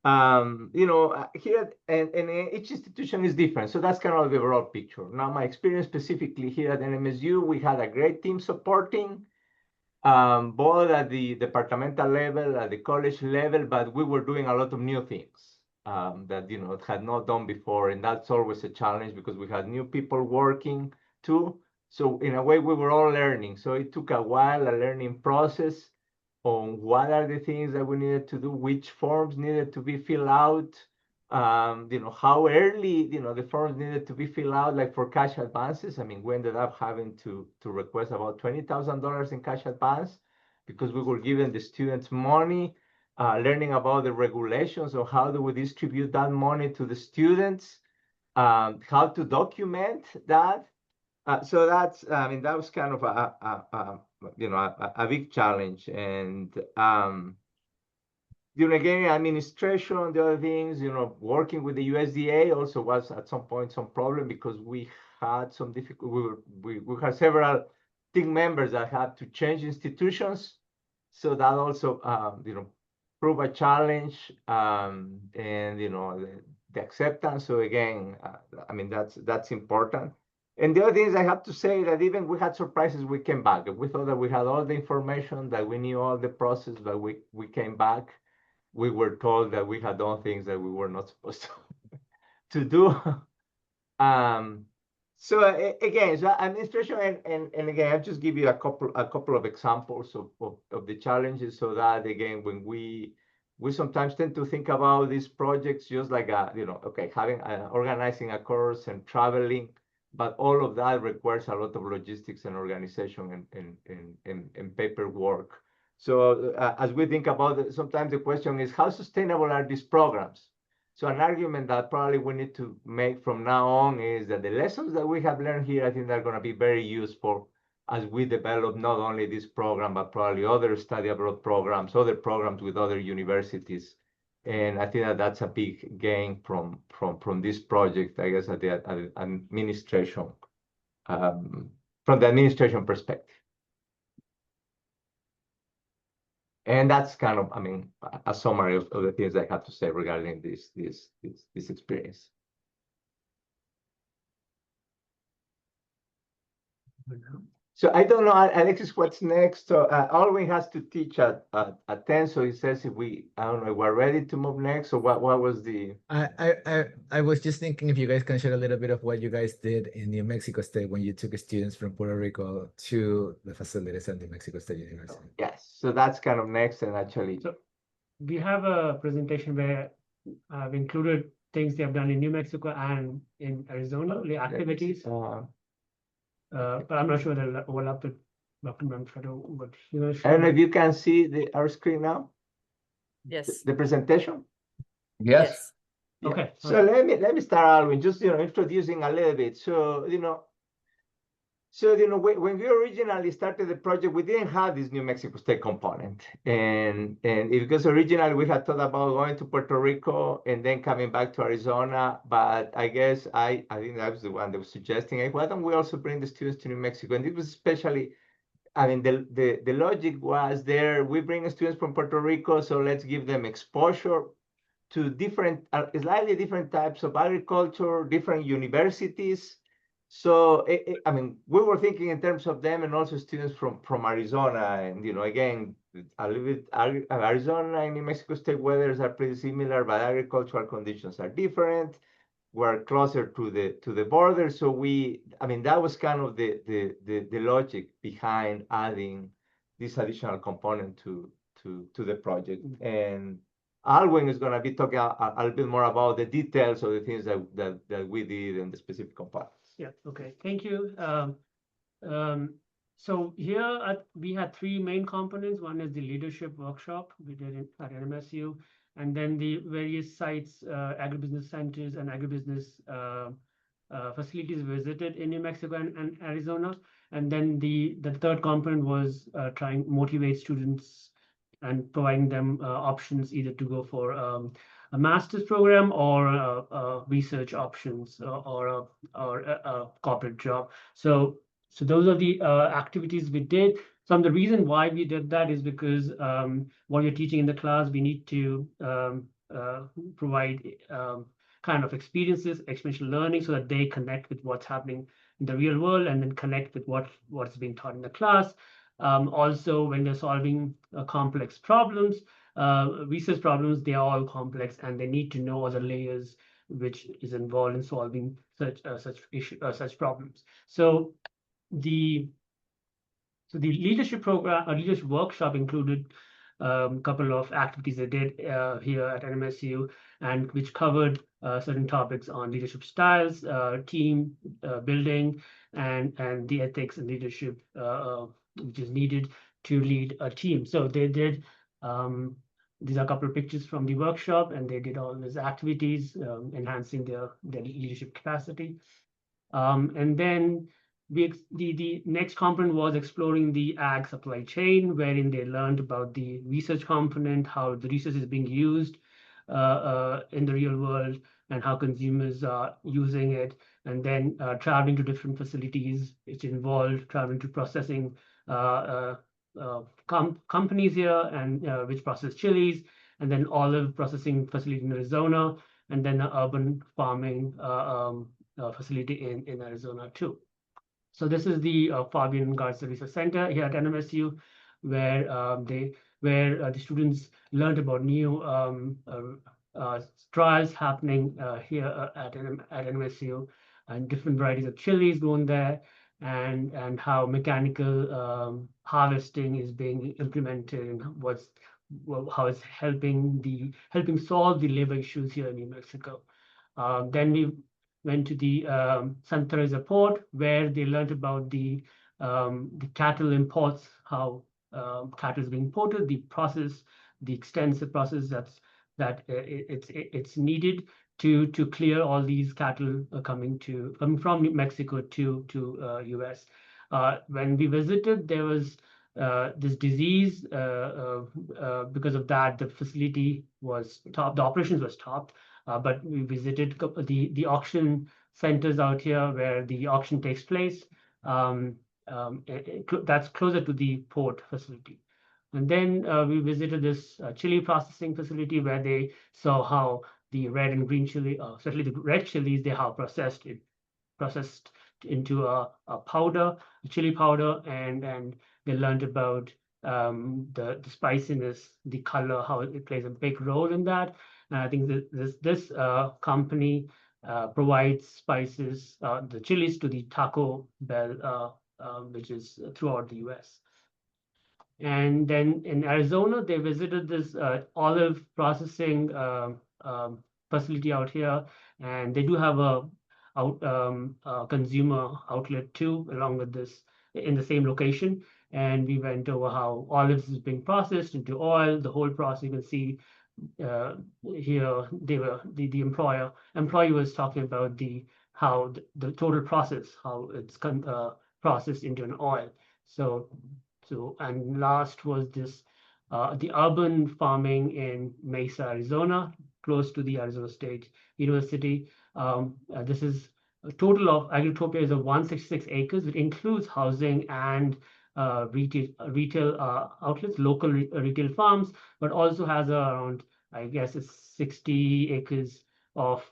You know, here and each institution is different, so that's kind of the overall picture. Now, my experience specifically here at NMSU, we had a great team supporting. Both at the departmental level, at the college level, but we were doing a lot of new things that you know had not done before, and that's always a challenge because we had new people working too. So in a way, we were all learning. So it took a while, a learning process on what are the things that we needed to do, which forms needed to be filled out, you know, how early, you know, the forms needed to be filled out, like for cash advances. I mean, we ended up having to request about $20,000 in cash advance because we were giving the students money, learning about the regulations of how do we distribute that money to the students, how to document that. So that's, I mean, that was kind of you know, a big challenge. And you know, again, administration, the other things, you know, working with the USDA also was at some point some problem because we had some difficult. We had several team members that had to change institutions, so that also you know, proved a challenge, and you know, the acceptance. So again, I mean, that's important. And the other thing is, I have to say that even we had surprises. We came back. We thought that we had all the information, that we knew all the process, but we came back. We were told that we had done things that we were not supposed to do. So again, so administration, and again, I'll just give you a couple of examples of the challenges, so that again, when we sometimes tend to think about these projects just like you know, okay, having organizing a course and traveling, but all of that requires a lot of logistics and organization and paperwork. So as we think about it, sometimes the question is, how sustainable are these programs? So an argument that probably we need to make from now on is that the lessons that we have learned here, I think they're going to be very useful as we develop not only this program, but probably other study abroad programs, other programs with other universities. And I think that that's a big gain from this project, I guess, at the administration, from the administration perspective. And that's kind of, I mean, a summary of the things I have to say regarding this experience. So I don't know, Alexis, what's next? So Alwyn has to teach at 10. So he says if we, I don't know, we're ready to move next. Or what was the? I was just thinking if you guys can share a little bit of what you guys did in New Mexico State when you took students from Puerto Rico to the facilities at New Mexico State University. Yes, so that's kind of next. And actually, So we have a presentation where I've included things they have done in New Mexico and in Arizona, the activities. But I'm not sure they'll overlap with Dr. Manfredo, but you know, I don't know if you can see our screen now, Yes. the presentation. Yes. Yeah. Okay. So let me start, Alwyn, just introducing a little bit. So when we originally started the project, we didn't have this New Mexico State component, and because originally we had thought about going to Puerto Rico and then coming back to Arizona, but I guess I think I was the one that was suggesting, hey, why don't we also bring the students to New Mexico? And it was especially, I mean, the logic was there. We bring students from Puerto Rico, so let's give them exposure to different, slightly different types of agriculture, different universities. So, I mean, we were thinking in terms of them and also students from Arizona. And, again, a little bit, Arizona and New Mexico State weathers are pretty similar, but agricultural conditions are different. We're closer to the border. So I mean, that was kind of the logic behind adding this additional component to the project. And Alwyn is going to be talking a little bit more about the details of the things that we did and the specific components. Yeah, okay, thank you. So here we had three main components. One is the leadership workshop we did at NMSU, and then the various sites, agribusiness centers and agribusiness facilities visited in New Mexico and Arizona. And then the third component was trying to motivate students and providing them options either to go for a master's program or research options or a corporate job. So those are the activities we did. Some of the reason why we did that is because while you're teaching in the class, we need to provide kind of experiences, experiential learning, so that they connect with what's happening in the real world and then connect with what's being taught in the class. Also, when they're solving complex problems, research problems, they are all complex and they need to know other layers which is involved in solving such problems. So the leadership program, leadership workshop included a couple of activities they did here at NMSU, and which covered certain topics on leadership styles, team building, and the ethics and leadership which is needed to lead a team. So they did, these are a couple of pictures from the workshop, and they did all these activities, enhancing their leadership capacity. And then the next component was exploring the ag supply chain, wherein they learned about the research component, how the research is being used in the real world, and how consumers are using it, and then traveling to different facilities, which involved traveling to processing companies here and which process chilies, and then olive processing facility in Arizona, and then the urban farming facility in Arizona too. So this is the Fabian Garza Research Center here at NMSU, where the students learned about new trials happening here at NMSU, and different varieties of chilies grown there, and how mechanical harvesting is being implemented, and how it's helping solve the labor issues here in New Mexico. Then went to the Santa Teresa port, where they learned about the cattle imports, how cattle is being imported, the process, the extensive process that it's needed to clear all these cattle coming from Mexico to US. When we visited, there was this disease. Because of that, the facility was stopped, the operations were stopped. But we visited the auction centers out here where the auction takes place. That's closer to the port facility. And then we visited this chili processing facility where they saw how the red and green chili, especially the red chilies, they have processed into a powder, a chili powder, and they learned about the spiciness, the color, how it plays a big role in that. And I think this company provides spices, the chilies, to the Taco Bell, which is throughout the US. And then in Arizona, they visited this olive processing facility out here, and they do have a consumer outlet too, along with this in the same location. And we went over how olives is being processed into oil, the whole process. You can see here the employee was talking about how the total process, how it's processed into an oil. And last was this the urban farming in Mesa, Arizona, close to the Arizona State University. This is a total of Agritopia is of 166 acres. It includes housing and retail outlets, local retail farms, but also has around, I guess, it's 60 acres of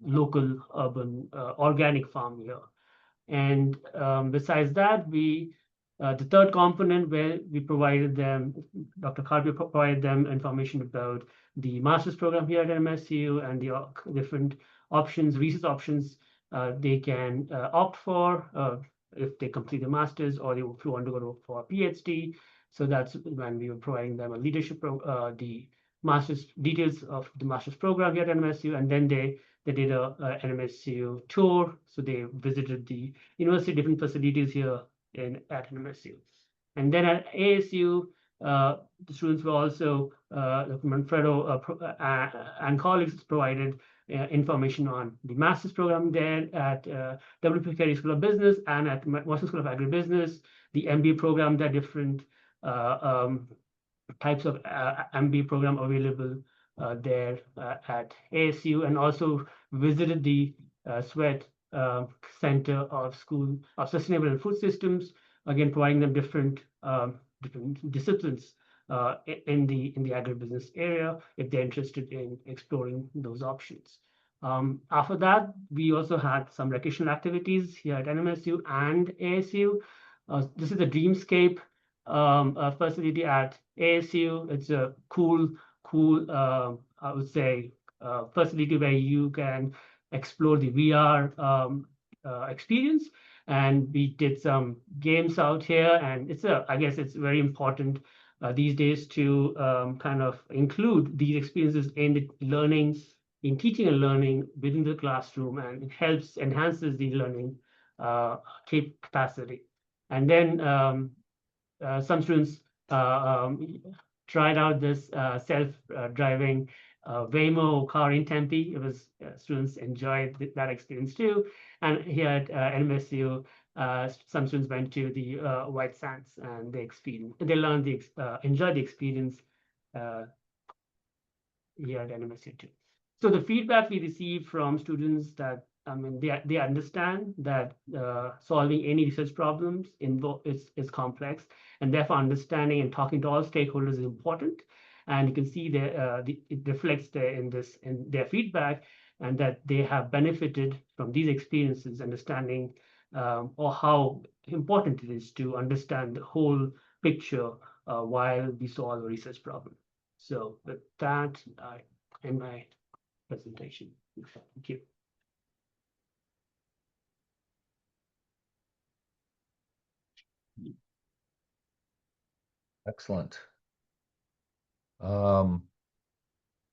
local urban organic farm here. And besides that, the third component where we provided them, Dr. Carpio provided them information about the master's program here at MSU and the different options, research options they can opt for if they complete the master's, or they want to go for a PhD. So that's when we were providing them a leadership, the master's details of the master's program here at MSU, and then they did an MSU tour. So they visited the university, different facilities here at MSU. And then at ASU, the students were also, Dr. Manfredo and colleagues provided information on the master's program there at W.P. Carey School of Business and at Washington School of Agribusiness, the MBA program. There are different types of MBA program available there at ASU, and also visited the SWET Center of School of Sustainable and Food Systems, again providing them different disciplines in the agribusiness area if they're interested in exploring those options. After that, we also had some recreational activities here at NMSU and ASU. This is the Dreamscape facility at ASU. It's a cool, I would say, facility where you can explore the VR experience. And we did some games out here, and I guess it's very important these days to kind of include these experiences in the learning, in teaching and learning within the classroom, and it enhances the learning capacity. And then some students tried out this self-driving Waymo car in Tempe. It was students enjoyed that experience too. And here at NMSU, some students went to the White Sands, and they learned enjoyed the experience here at NMSU too. So the feedback we received from students that, I mean, they understand that solving any research problems is complex, and therefore understanding and talking to all stakeholders is important. And you can see it reflects in their feedback, and that they have benefited from these experiences, understanding or how important it is to understand the whole picture while we solve a research problem. So with that, I end my presentation. Thank you. Excellent.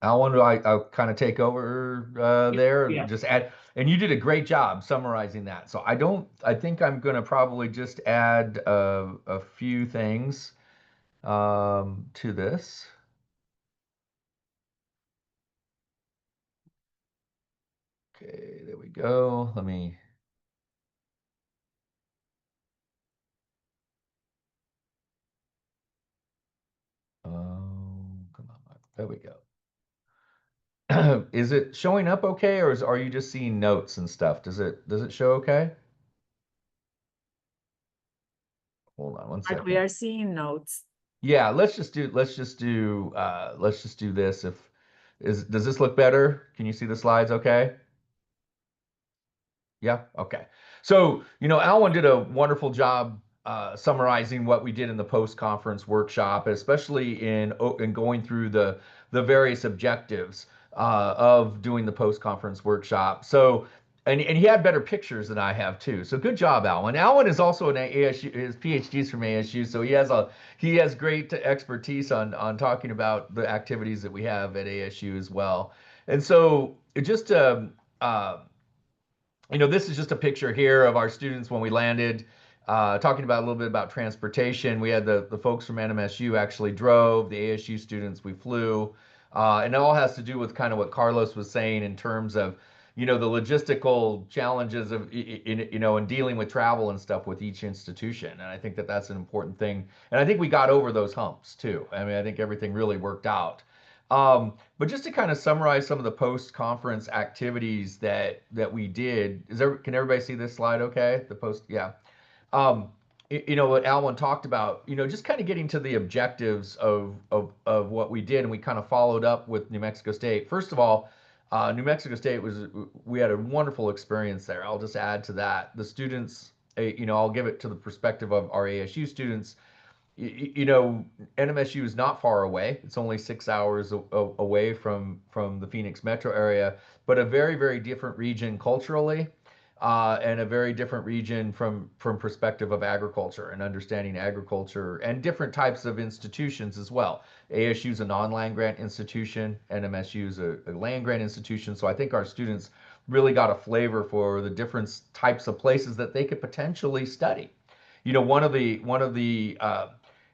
Alan, I'll kind of take over there and Yeah. just add, and you did a great job summarizing that. So I think I'm going to probably just add a few things to this. Okay, there we go. Let me. Come on, there we go. Is it showing up okay, or are you just seeing notes and stuff? Does it show okay? Hold on one Mark, we second. are seeing notes. Yeah, let's just do this. Does this look better? Can you see the slides okay? Yeah, okay. So, Alwyn did a wonderful job summarizing what we did in the post-conference workshop, especially in going through the various objectives of doing the post-conference workshop. So, and he had better pictures than I have too. So good job, Alwyn. Alwyn is also an ASU, his PhD's from ASU, so he has great expertise on talking about the activities that we have at ASU as well. And so just this is just a picture here of our students when we landed, talking about a little bit about transportation. We had the folks from NMSU actually drove, the ASU students we flew, and it all has to do with kind of what Carlos was saying in terms of, the logistical challenges of, in dealing with travel and stuff with each institution. And I think that that's an important thing. And I think we got over those humps too. I mean, I think everything really worked out. But just to kind of summarize some of the post-conference activities that we did, can everybody see this slide okay? The post, yeah. Um, what Alwyn talked about, just kind of getting to the objectives of what we did, and we kind of followed up with New Mexico State. First of all, New Mexico State we had a wonderful experience there. I'll just add to that. The students, I'll give it to the perspective of our ASU students. NMSU is not far away. It's only 6 hours away from the Phoenix metro area, but a very, very different region culturally, and a very different region from perspective of agriculture and understanding agriculture and different types of institutions as well. ASU is a non-land grant institution, NMSU is a land grant institution. So I think our students really got a flavor for the different types of places that they could potentially study. One of the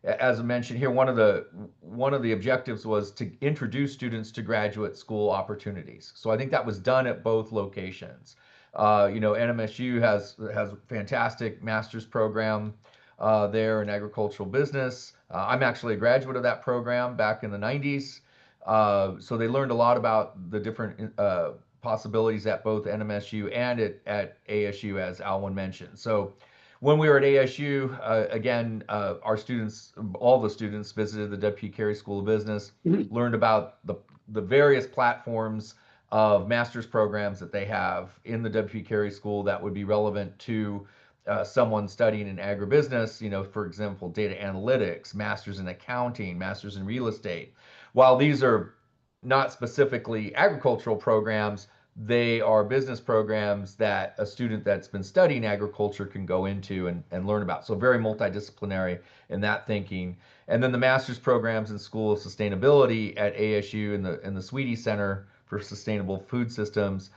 as I mentioned here, one of the objectives was to introduce students to graduate school opportunities. So I think that was done at both locations. NMSU has a fantastic master's program there in agricultural business. I'm actually a graduate of that program back in the 90s. So they learned a lot about the different possibilities at both NMSU and at ASU, as Alwyn mentioned. So when we were at ASU, again, our students, all the students visited the W. Carey School of Business, learned about the various platforms of master's programs that they have in the W. Carey School that would be relevant to someone studying in agribusiness, for example, data analytics, masters in accounting, masters in real estate. While these are not specifically agricultural programs, they are business programs that a student that's been studying agriculture can go into and learn about. So very multidisciplinary in that thinking. And then the master's programs in School of Sustainability at ASU in the Sweetie Center for Sustainable Food Systems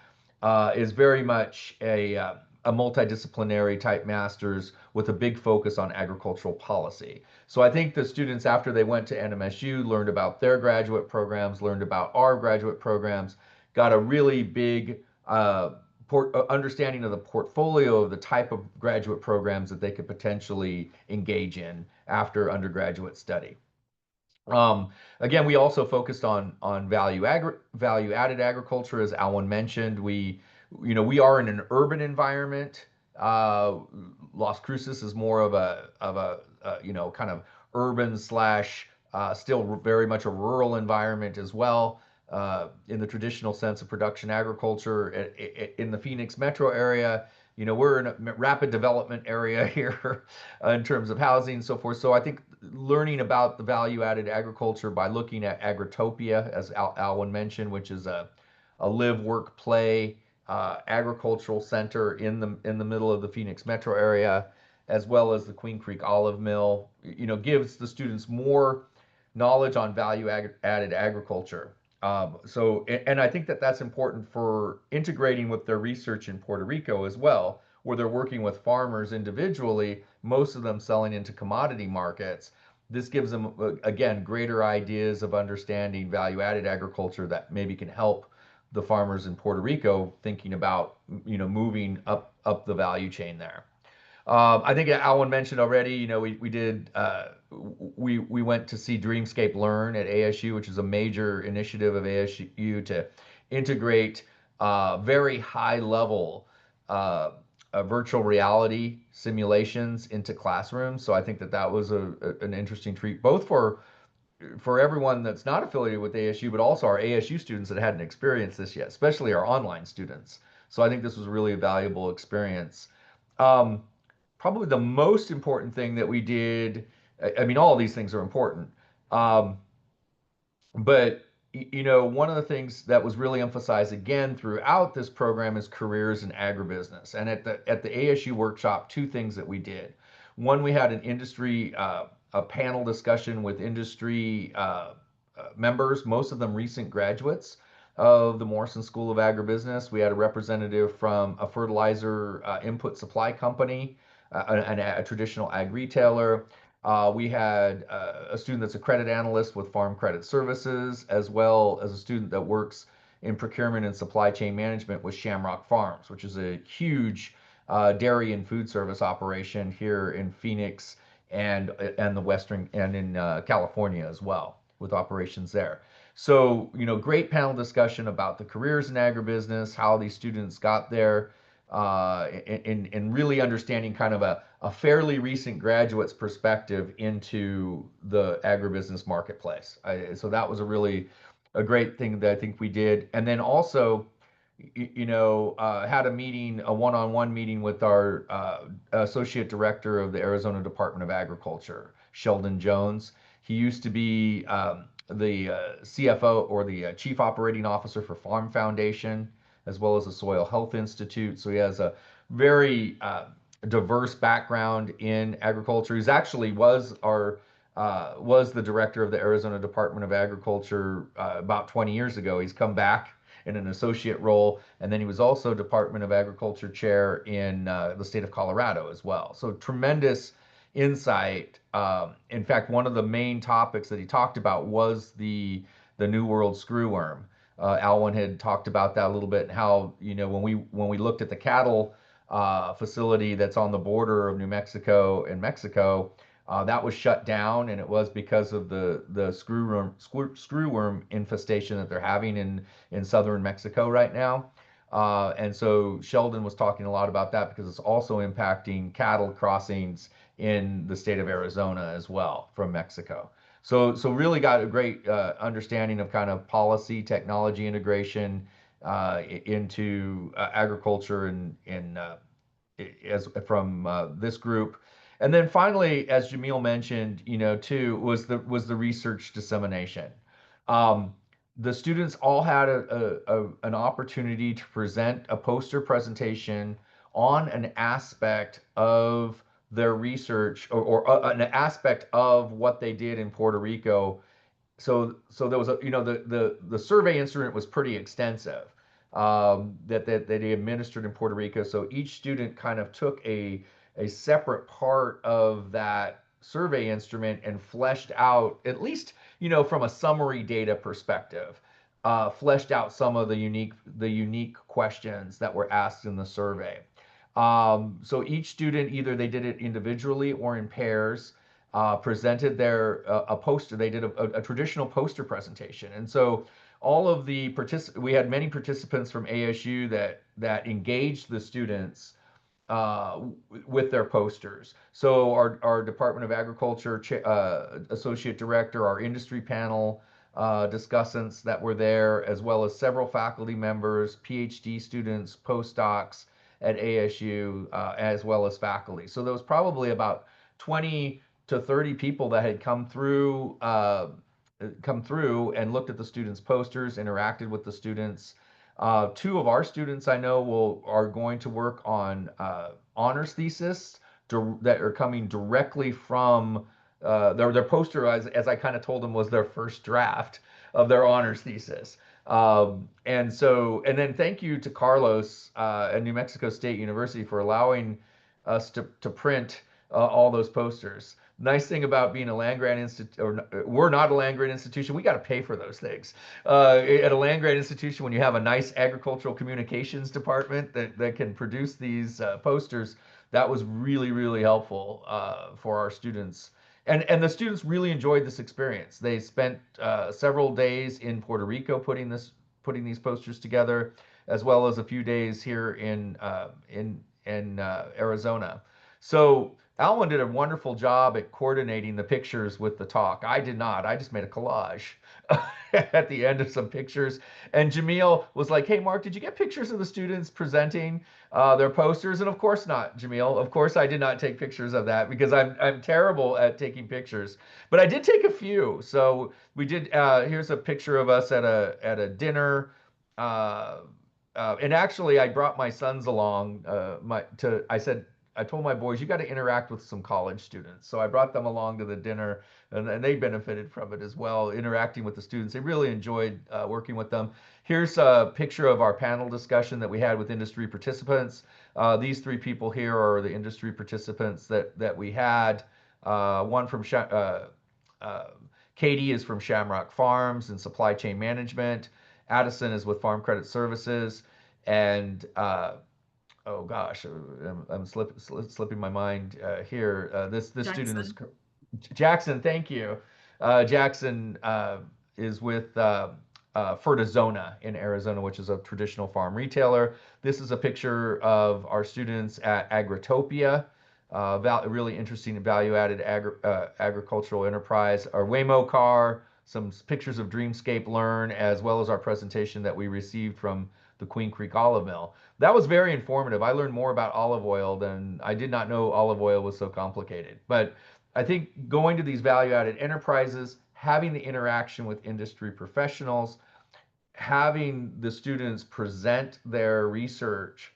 is very much a multidisciplinary type master's with a big focus on agricultural policy. So I think the students, after they went to NMSU, learned about their graduate programs, learned about our graduate programs, got a really big understanding of the portfolio of the type of graduate programs that they could potentially engage in after undergraduate study. Again, we also focused on value-added agriculture, as Alwyn mentioned. We are in an urban environment. Las Cruces is more of a kind of urban slash still very much a rural environment as well. In the traditional sense of production agriculture, in the Phoenix metro area, we're in a rapid development area here in terms of housing and so forth. So I think learning about the value-added agriculture by looking at Agritopia, as Alwyn mentioned, which is a live, work, play agricultural center in the middle of the Phoenix metro area, as well as the Queen Creek Olive Mill, gives the students more knowledge on value-added agriculture. And I think that that's important for integrating with their research in Puerto Rico as well, where they're working with farmers individually, most of them selling into commodity markets. This gives them, again, greater ideas of understanding value-added agriculture that maybe can help the farmers in Puerto Rico thinking about, moving up the value chain there. I think Alan mentioned already, we went to see Dreamscape Learn at ASU, which is a major initiative of ASU to integrate very high level virtual reality simulations into classrooms. So I think that was an interesting treat, both for everyone that's not affiliated with ASU, but also our ASU students that hadn't experienced this yet, especially our online students. So I think this was really a valuable experience. Um, Probably the most important thing that we did, I mean, all of these things are important. Um, but one of the things that was really emphasized again throughout this program is careers in agribusiness. And at the ASU workshop, two things that we did. One, we had an industry a panel discussion with industry members, most of them recent graduates of the Morrison School of Agribusiness. We had a representative from a fertilizer input supply company, a traditional ag retailer. We had a student that's a credit analyst with Farm Credit Services, as well as a student that works in procurement and supply chain management with Shamrock Farms, which is a huge dairy and food service operation here in Phoenix and the Western and in California as well, with operations there. So, great panel discussion about the careers in agribusiness, how these students got there, in really understanding kind of a fairly recent graduate's perspective into the agribusiness marketplace. So that was a great thing that I think we did. And then also, had a one-on-one meeting with our associate director of the Arizona Department of Agriculture, Sheldon Jones. He used to be the CFO or the Chief Operating Officer for Farm Foundation, as well as the Soil Health Institute. So he has a very diverse background in agriculture. He's actually was the director of the Arizona Department of Agriculture about 20 years ago. He's come back in an associate role, and then he was also Department of Agriculture chair in the state of Colorado as well. So tremendous insight. In fact, one of the main topics that he talked about was the New World screwworm. Alwyn had talked about that a little bit, and how when we looked at the cattle facility that's on the border of New Mexico and Mexico, that was shut down, and it was because of the screwworm infestation that they're having in southern Mexico right now. And so Sheldon was talking a lot about that because it's also impacting cattle crossings in the state of Arizona as well from Mexico. So really got a great understanding of kind of policy, technology integration into agriculture from this group. And then finally, as Jamil mentioned, too, was the research dissemination. The students all had an opportunity to present a poster presentation on an aspect of their research, or an aspect of what they did in Puerto Rico. So there was the survey instrument was pretty extensive, that they administered in Puerto Rico. So each student kind of took a separate part of that survey instrument and fleshed out, at least from a summary data perspective, fleshed out some of the unique questions that were asked in the survey. So each student, either they did it individually or in pairs, presented a poster. They did a traditional poster presentation. And so all of the we had many participants from ASU that engaged the students with their posters. So our Department of Agriculture Associate Director, our industry panel discussants that were there, as well as several faculty members, PhD students, postdocs at ASU, as well as faculty. So there was probably about 20 to 30 people that had come through and looked at the students' posters, interacted with the students. Two of our students I know are going to work on honors thesis that are coming directly from their poster, as I kind of told them, was their first draft of their honors thesis. And then thank you to Carlos at New Mexico State University for allowing us to print all those posters. Nice thing about being a land-grant institute, or we're not a land-grant institution, we got to pay for those things. At a land-grant institution, when you have a nice agricultural communications department that can produce these posters, that was really, really helpful for our students. And the students really enjoyed this experience. They spent several days in Puerto Rico putting these posters together, as well as a few days here in Arizona. So Alwyn did a wonderful job at coordinating the pictures with the talk. I did not. I just made a collage at the end of some pictures. And Jamil was like, "Hey, Mark, did you get pictures of the students presenting their posters?" And of course not, Jamil. Of course I did not take pictures of that because I'm terrible at taking pictures. But I did take a few. So we did. Here's a picture of us at a dinner. And actually, I brought my sons along. I told my boys, you got to interact with some college students. So I brought them along to the dinner, and they benefited from it as well, interacting with the students. They really enjoyed working with them. Here's a picture of our panel discussion that we had with industry participants. These three people here are the industry participants that we had. One from Katie is from Shamrock Farms and supply chain management. Addison is with Farm Credit Services, and oh gosh, I'm slipping my mind here. This student is Jackson. Thank you. Jackson is with Fertizona in Arizona, which is a traditional farm retailer. This is a picture of our students at Agritopia, really interesting and value-added agricultural enterprise. Our Waymo car, some pictures of Dreamscape Learn, as well as our presentation that we received from the Queen Creek Olive Mill. That was very informative. I learned more about olive oil than I did not know olive oil was so complicated. But I think going to these value-added enterprises, having the interaction with industry professionals, having the students present their research.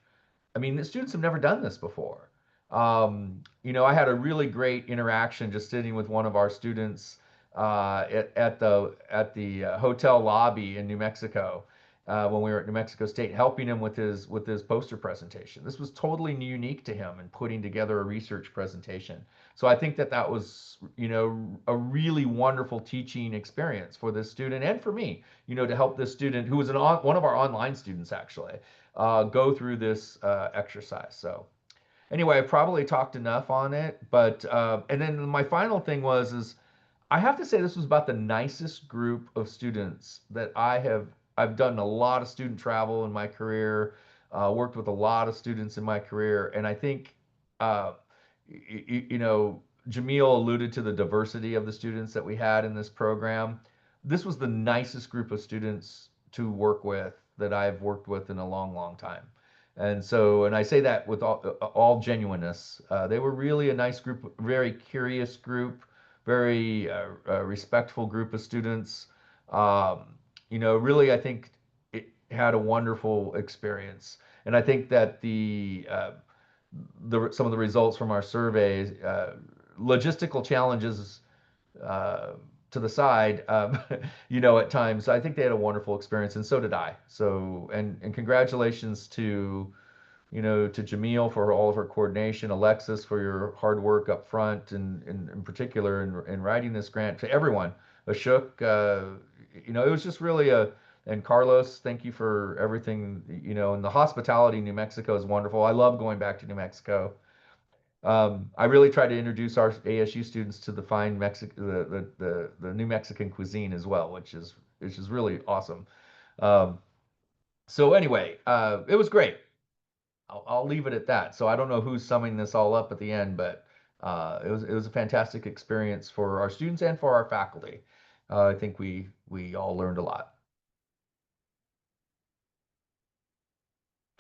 I mean, the students have never done this before. I had a really great interaction just sitting with one of our students at the hotel lobby in New Mexico when we were at New Mexico State, helping him with his poster presentation. This was totally unique to him in putting together a research presentation. So I think that was, a really wonderful teaching experience for this student and for me, to help this student who was one of our online students actually go through this exercise. So anyway, I probably talked enough on it, but and then my final thing is I have to say this was about the nicest group of students that I've done a lot of student travel in my career, worked with a lot of students in my career, and I think Jamil alluded to the diversity of the students that we had in this program. This was the nicest group of students to work with that I've worked with in a long, long time. And I say that with all genuineness. They were really a nice group, very curious group, very respectful group of students. Really, I think it had a wonderful experience. And I think that some of the results from our surveys, logistical challenges to the side, at times, I think they had a wonderful experience, and so did I. So, and congratulations to Jamil for all of her coordination, Alexis for your hard work up front, and in particular in writing this grant, to everyone. Ashok, it was just really and Carlos, thank you for everything, and the hospitality in New Mexico is wonderful. I love going back to New Mexico. I really try to introduce our ASU students to the fine the New Mexican cuisine as well, which is really awesome. So anyway, it was great. I'll leave it at that. So I don't know who's summing this all up at the end, but it was a fantastic experience for our students and for our faculty. I think we all learned a lot.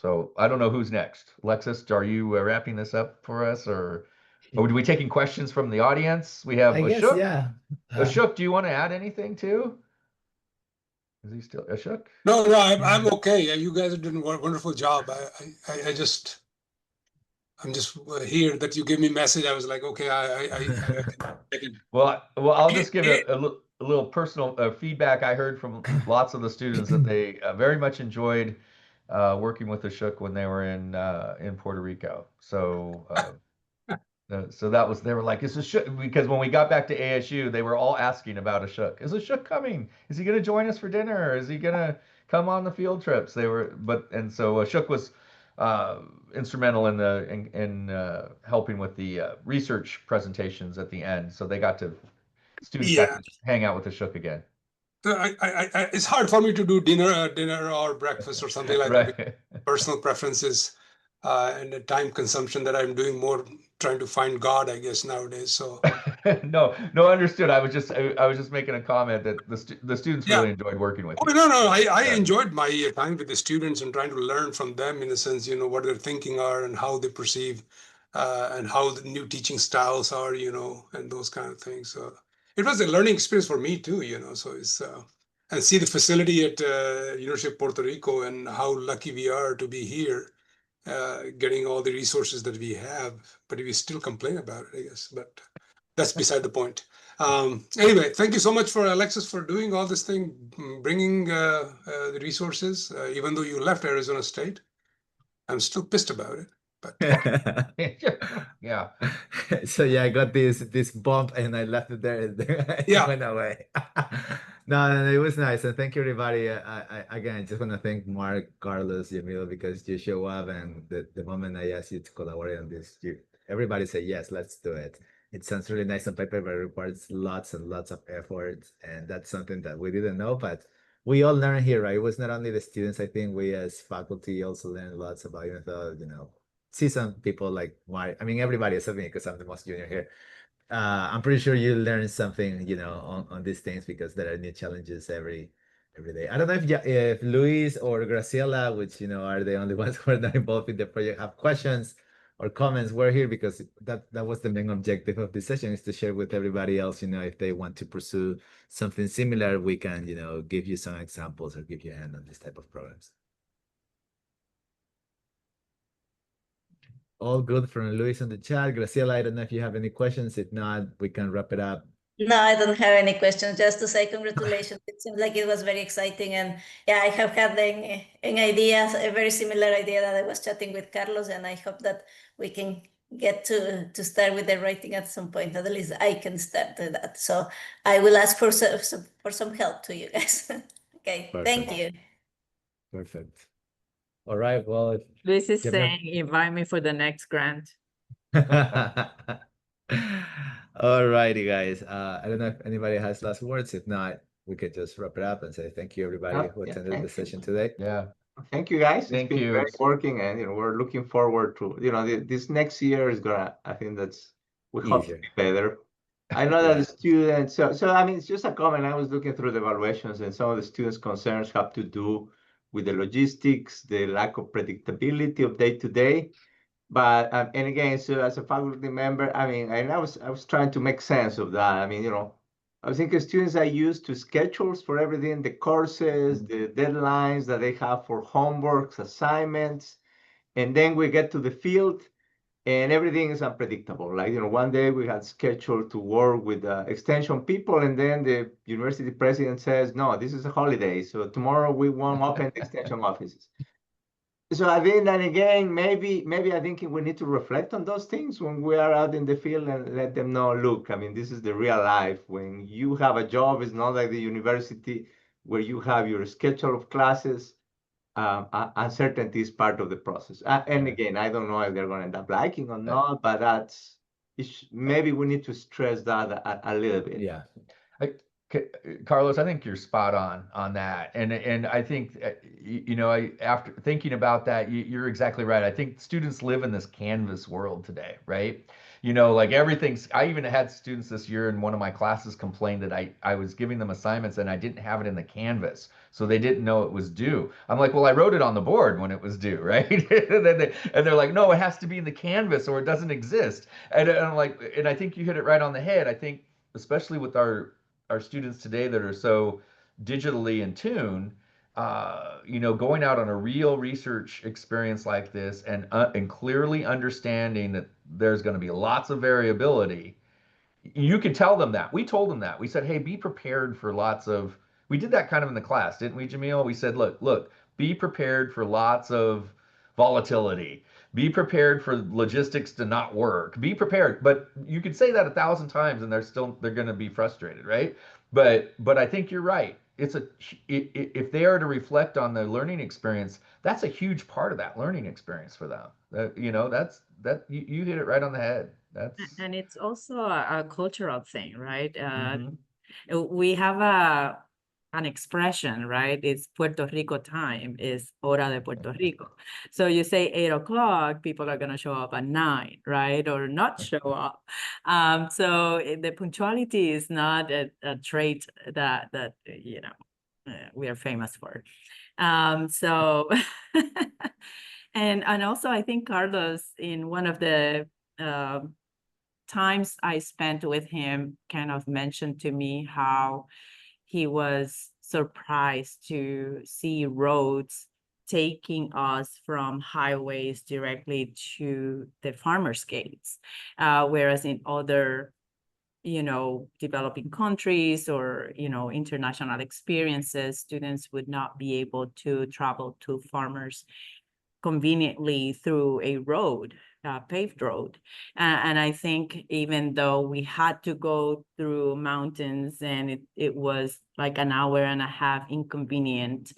So I don't know who's next. Alexis, are you wrapping this up for us, or are we taking questions from the audience? We have I guess, Ashok. yeah. Ashok, do you want to add anything too? Is he still Ashok? No, I'm okay. You guys are doing a wonderful job. I just I'm just here that you give me message. I was like, okay, I can. Well, I'll just give a little personal feedback. I heard from lots of the students that they very much enjoyed working with Ashok when they were in Puerto Rico. So so that was, they were like, is Ashok, because when we got back to ASU, they were all asking about Ashok. Is Ashok coming? Is he going to join us for dinner? Or is he going to come on the field trips? And so Ashok was instrumental in helping with the research presentations at the end. So students got Yeah. to hang out with Ashok again. So it's hard for me to do dinner or breakfast or something like that. Right. Personal preferences and the time consumption that I'm doing more trying to find God, I guess, nowadays. So No, understood. I was just making a comment that the students yeah. really enjoyed working with you. No, I Yeah. enjoyed my time with the students and trying to learn from them, in a sense, what their thinking are and how they perceive and how the new teaching styles are, and those kind of things. So it was a learning experience for me too, so it's and see the facility at University of Puerto Rico and how lucky we are to be here, getting all the resources that we have, but we still complain about it, I guess, but that's beside the point. Anyway, thank you so much for Alexis for doing all this thing, bringing the resources, even though you left Arizona State. I'm still pissed about it, but Yeah. So yeah, I got this bump and I left it there and it Yeah. went away. No, it was nice. And thank you, everybody. Again, just want to thank Mark, Carlos, Yamil, because you show up and the moment I asked you to collaborate on this, everybody said, yes, let's do it. It sounds really nice on paper, but it requires lots and lots of effort. And that's something that we didn't know, but we all learn here, right? It was not only the students. I think we as faculty also learned lots about, even though, see some people like I mean, everybody except me because I'm the most junior here. I'm pretty sure you learn something, on these things because there are new challenges every day. I don't know if Luis or Graciela, which are the only ones who are not involved in the project, have questions or comments. We're here because that was the main objective of this session, is to share with everybody else, if they want to pursue something similar, we can, give you some examples or give you a hand on this type of programs. All good from Luis in the chat. Graciela, I don't know if you have any questions. If not, we can wrap it up. No, I don't have any questions. Just to say congratulations. It seems like it was very exciting. And yeah, I have had an idea, a very similar idea that I was chatting with Carlos, and I hope that we can get to start with the writing at some point. At least I can start with that. So I will ask for some help to you guys. Okay, Perfect. thank you. Perfect. All right, well, Luis is you have no- saying, invite me for the next grant. All righty, guys. I don't know if anybody has last words. If not, we could just wrap it up and say thank you, everybody who Yeah, attended the thank you. session today. Yeah. Thank you, guys. Thank It's been you. great working, and we're looking forward to this next year is gonna. I think we hope to Easier. be better. I know that Yeah. the students. So I mean, it's just a comment. I was looking through the evaluations, and some of the students' concerns have to do with the logistics, the lack of predictability of day to day. But and again, so as a faculty member, I mean, and I was trying to make sense of that. I mean, I was thinking students are used to schedules for everything, the courses, the deadlines that they have for homeworks, assignments, and then we get to the field and everything is unpredictable. Like, one day we had scheduled to work with extension people, and then the university president says, no, this is a holiday, so tomorrow we won't open extension offices. So I think that again, maybe I think we need to reflect on those things when we are out in the field and let them know, look, I mean, this is the real life. When you have a job, it's not like the university where you have your schedule of classes. Uncertainty is part of the process. And Yeah. again, I don't know if they're going to end up liking or not, but maybe we need to stress that a little bit. Yeah. Carlos, I think you're spot on that, and I think after thinking about that, you're exactly right. I think students live in this Canvas world today, right? Like everything's. I even had students this year in one of my classes complain that I was giving them assignments and I didn't have it in the Canvas, so they didn't know it was due. I'm like, well, I wrote it on the board when it was due, right? and they're like, no, it has to be in the Canvas or it doesn't exist. And I'm like, and I think you hit it right on the head. I think especially with our students today that are so digitally in tune, you know, going out on a real research experience like this and clearly understanding that there's going to be lots of variability. You could tell them that. We told them that. We said, hey, be prepared for lots of, we did that kind of in the class, didn't we, Jamil? We said, look, be prepared for lots of volatility. Be prepared for logistics to not work. Be prepared. But you could say that 1,000 times and they're going to be frustrated, right? But I think you're right. If they are to reflect on their learning experience, that's a huge part of that learning experience for them. You know, you hit it right on the head. And it's also a cultural thing, right? Mhm. We have an expression, right? It's Puerto Rico time, is hora de Puerto Rico. So you say 8 o'clock, people are going to show up at 9, right? Or not show up. So the punctuality is not a trait that you know, we are famous for. So and also I think Carlos, in one of the times I spent with him, kind of mentioned to me how he was surprised to see roads taking us from highways directly to the farmers' gates, whereas in other, you know, developing countries or, you know, international experiences, students would not be able to travel to farmers conveniently through a road, paved road. And I think even though we had to go through mountains and it was like an hour and a half inconvenient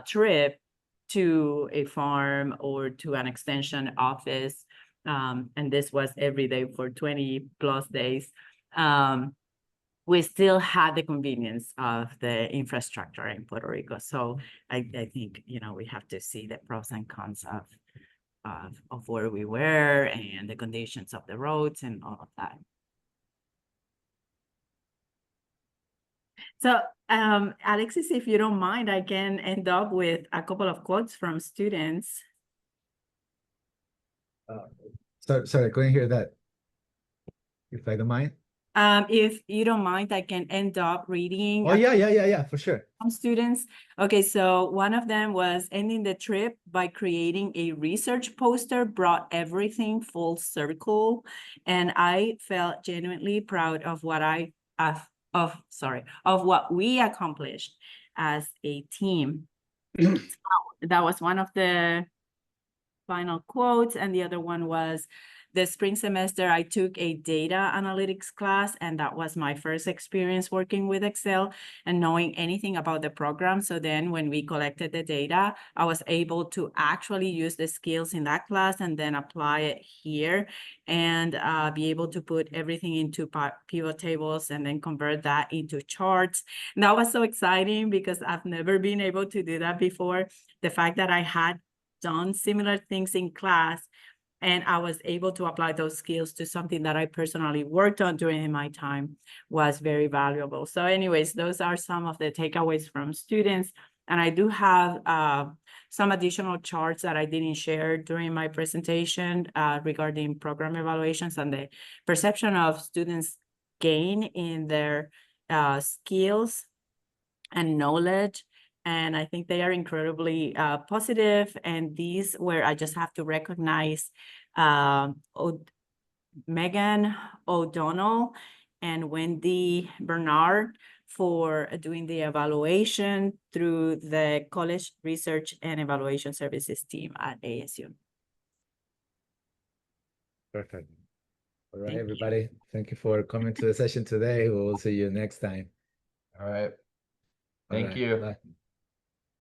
trip to a farm or to an extension office, and this was every day for 20 plus days, we still had the convenience of the infrastructure in Puerto Rico. So I think, you know, we have to see the pros and cons of where we were and the conditions of the roads and all of that. So Alexis, if you don't mind, I can end up with a couple of quotes from students. Sorry, I couldn't hear that. If I don't mind. If you don't mind, I can end up reading. Oh, yeah, for sure. Students. Okay, so one of them was ending the trip by creating a research poster brought everything full circle. And I felt genuinely proud of what of what we accomplished as a team. That was one of the final quotes. And the other one was, the spring semester, I took a data analytics class, and that was my first experience working with Excel and knowing anything about the program. So then when we collected the data, I was able to actually use the skills in that class and then apply it here and be able to put everything into pivot tables and then convert that into charts. And that was so exciting because I've never been able to do that before. The fact that I had done similar things in class and I was able to apply those skills to something that I personally worked on during my time was very valuable. So anyways, those are some of the takeaways from students. And I do have some additional charts that I didn't share during my presentation regarding program evaluations and the perception of students' gain in their skills and knowledge. And I think they are incredibly positive. And these where I just have to recognize Megan O'Donnell and Wendy Bernard for doing the evaluation through the College Research and Evaluation Services team at ASU. Perfect. All right, Thank you. everybody. Thank you for coming to the session today. We will see you next time. All right. All Thank right, you. bye.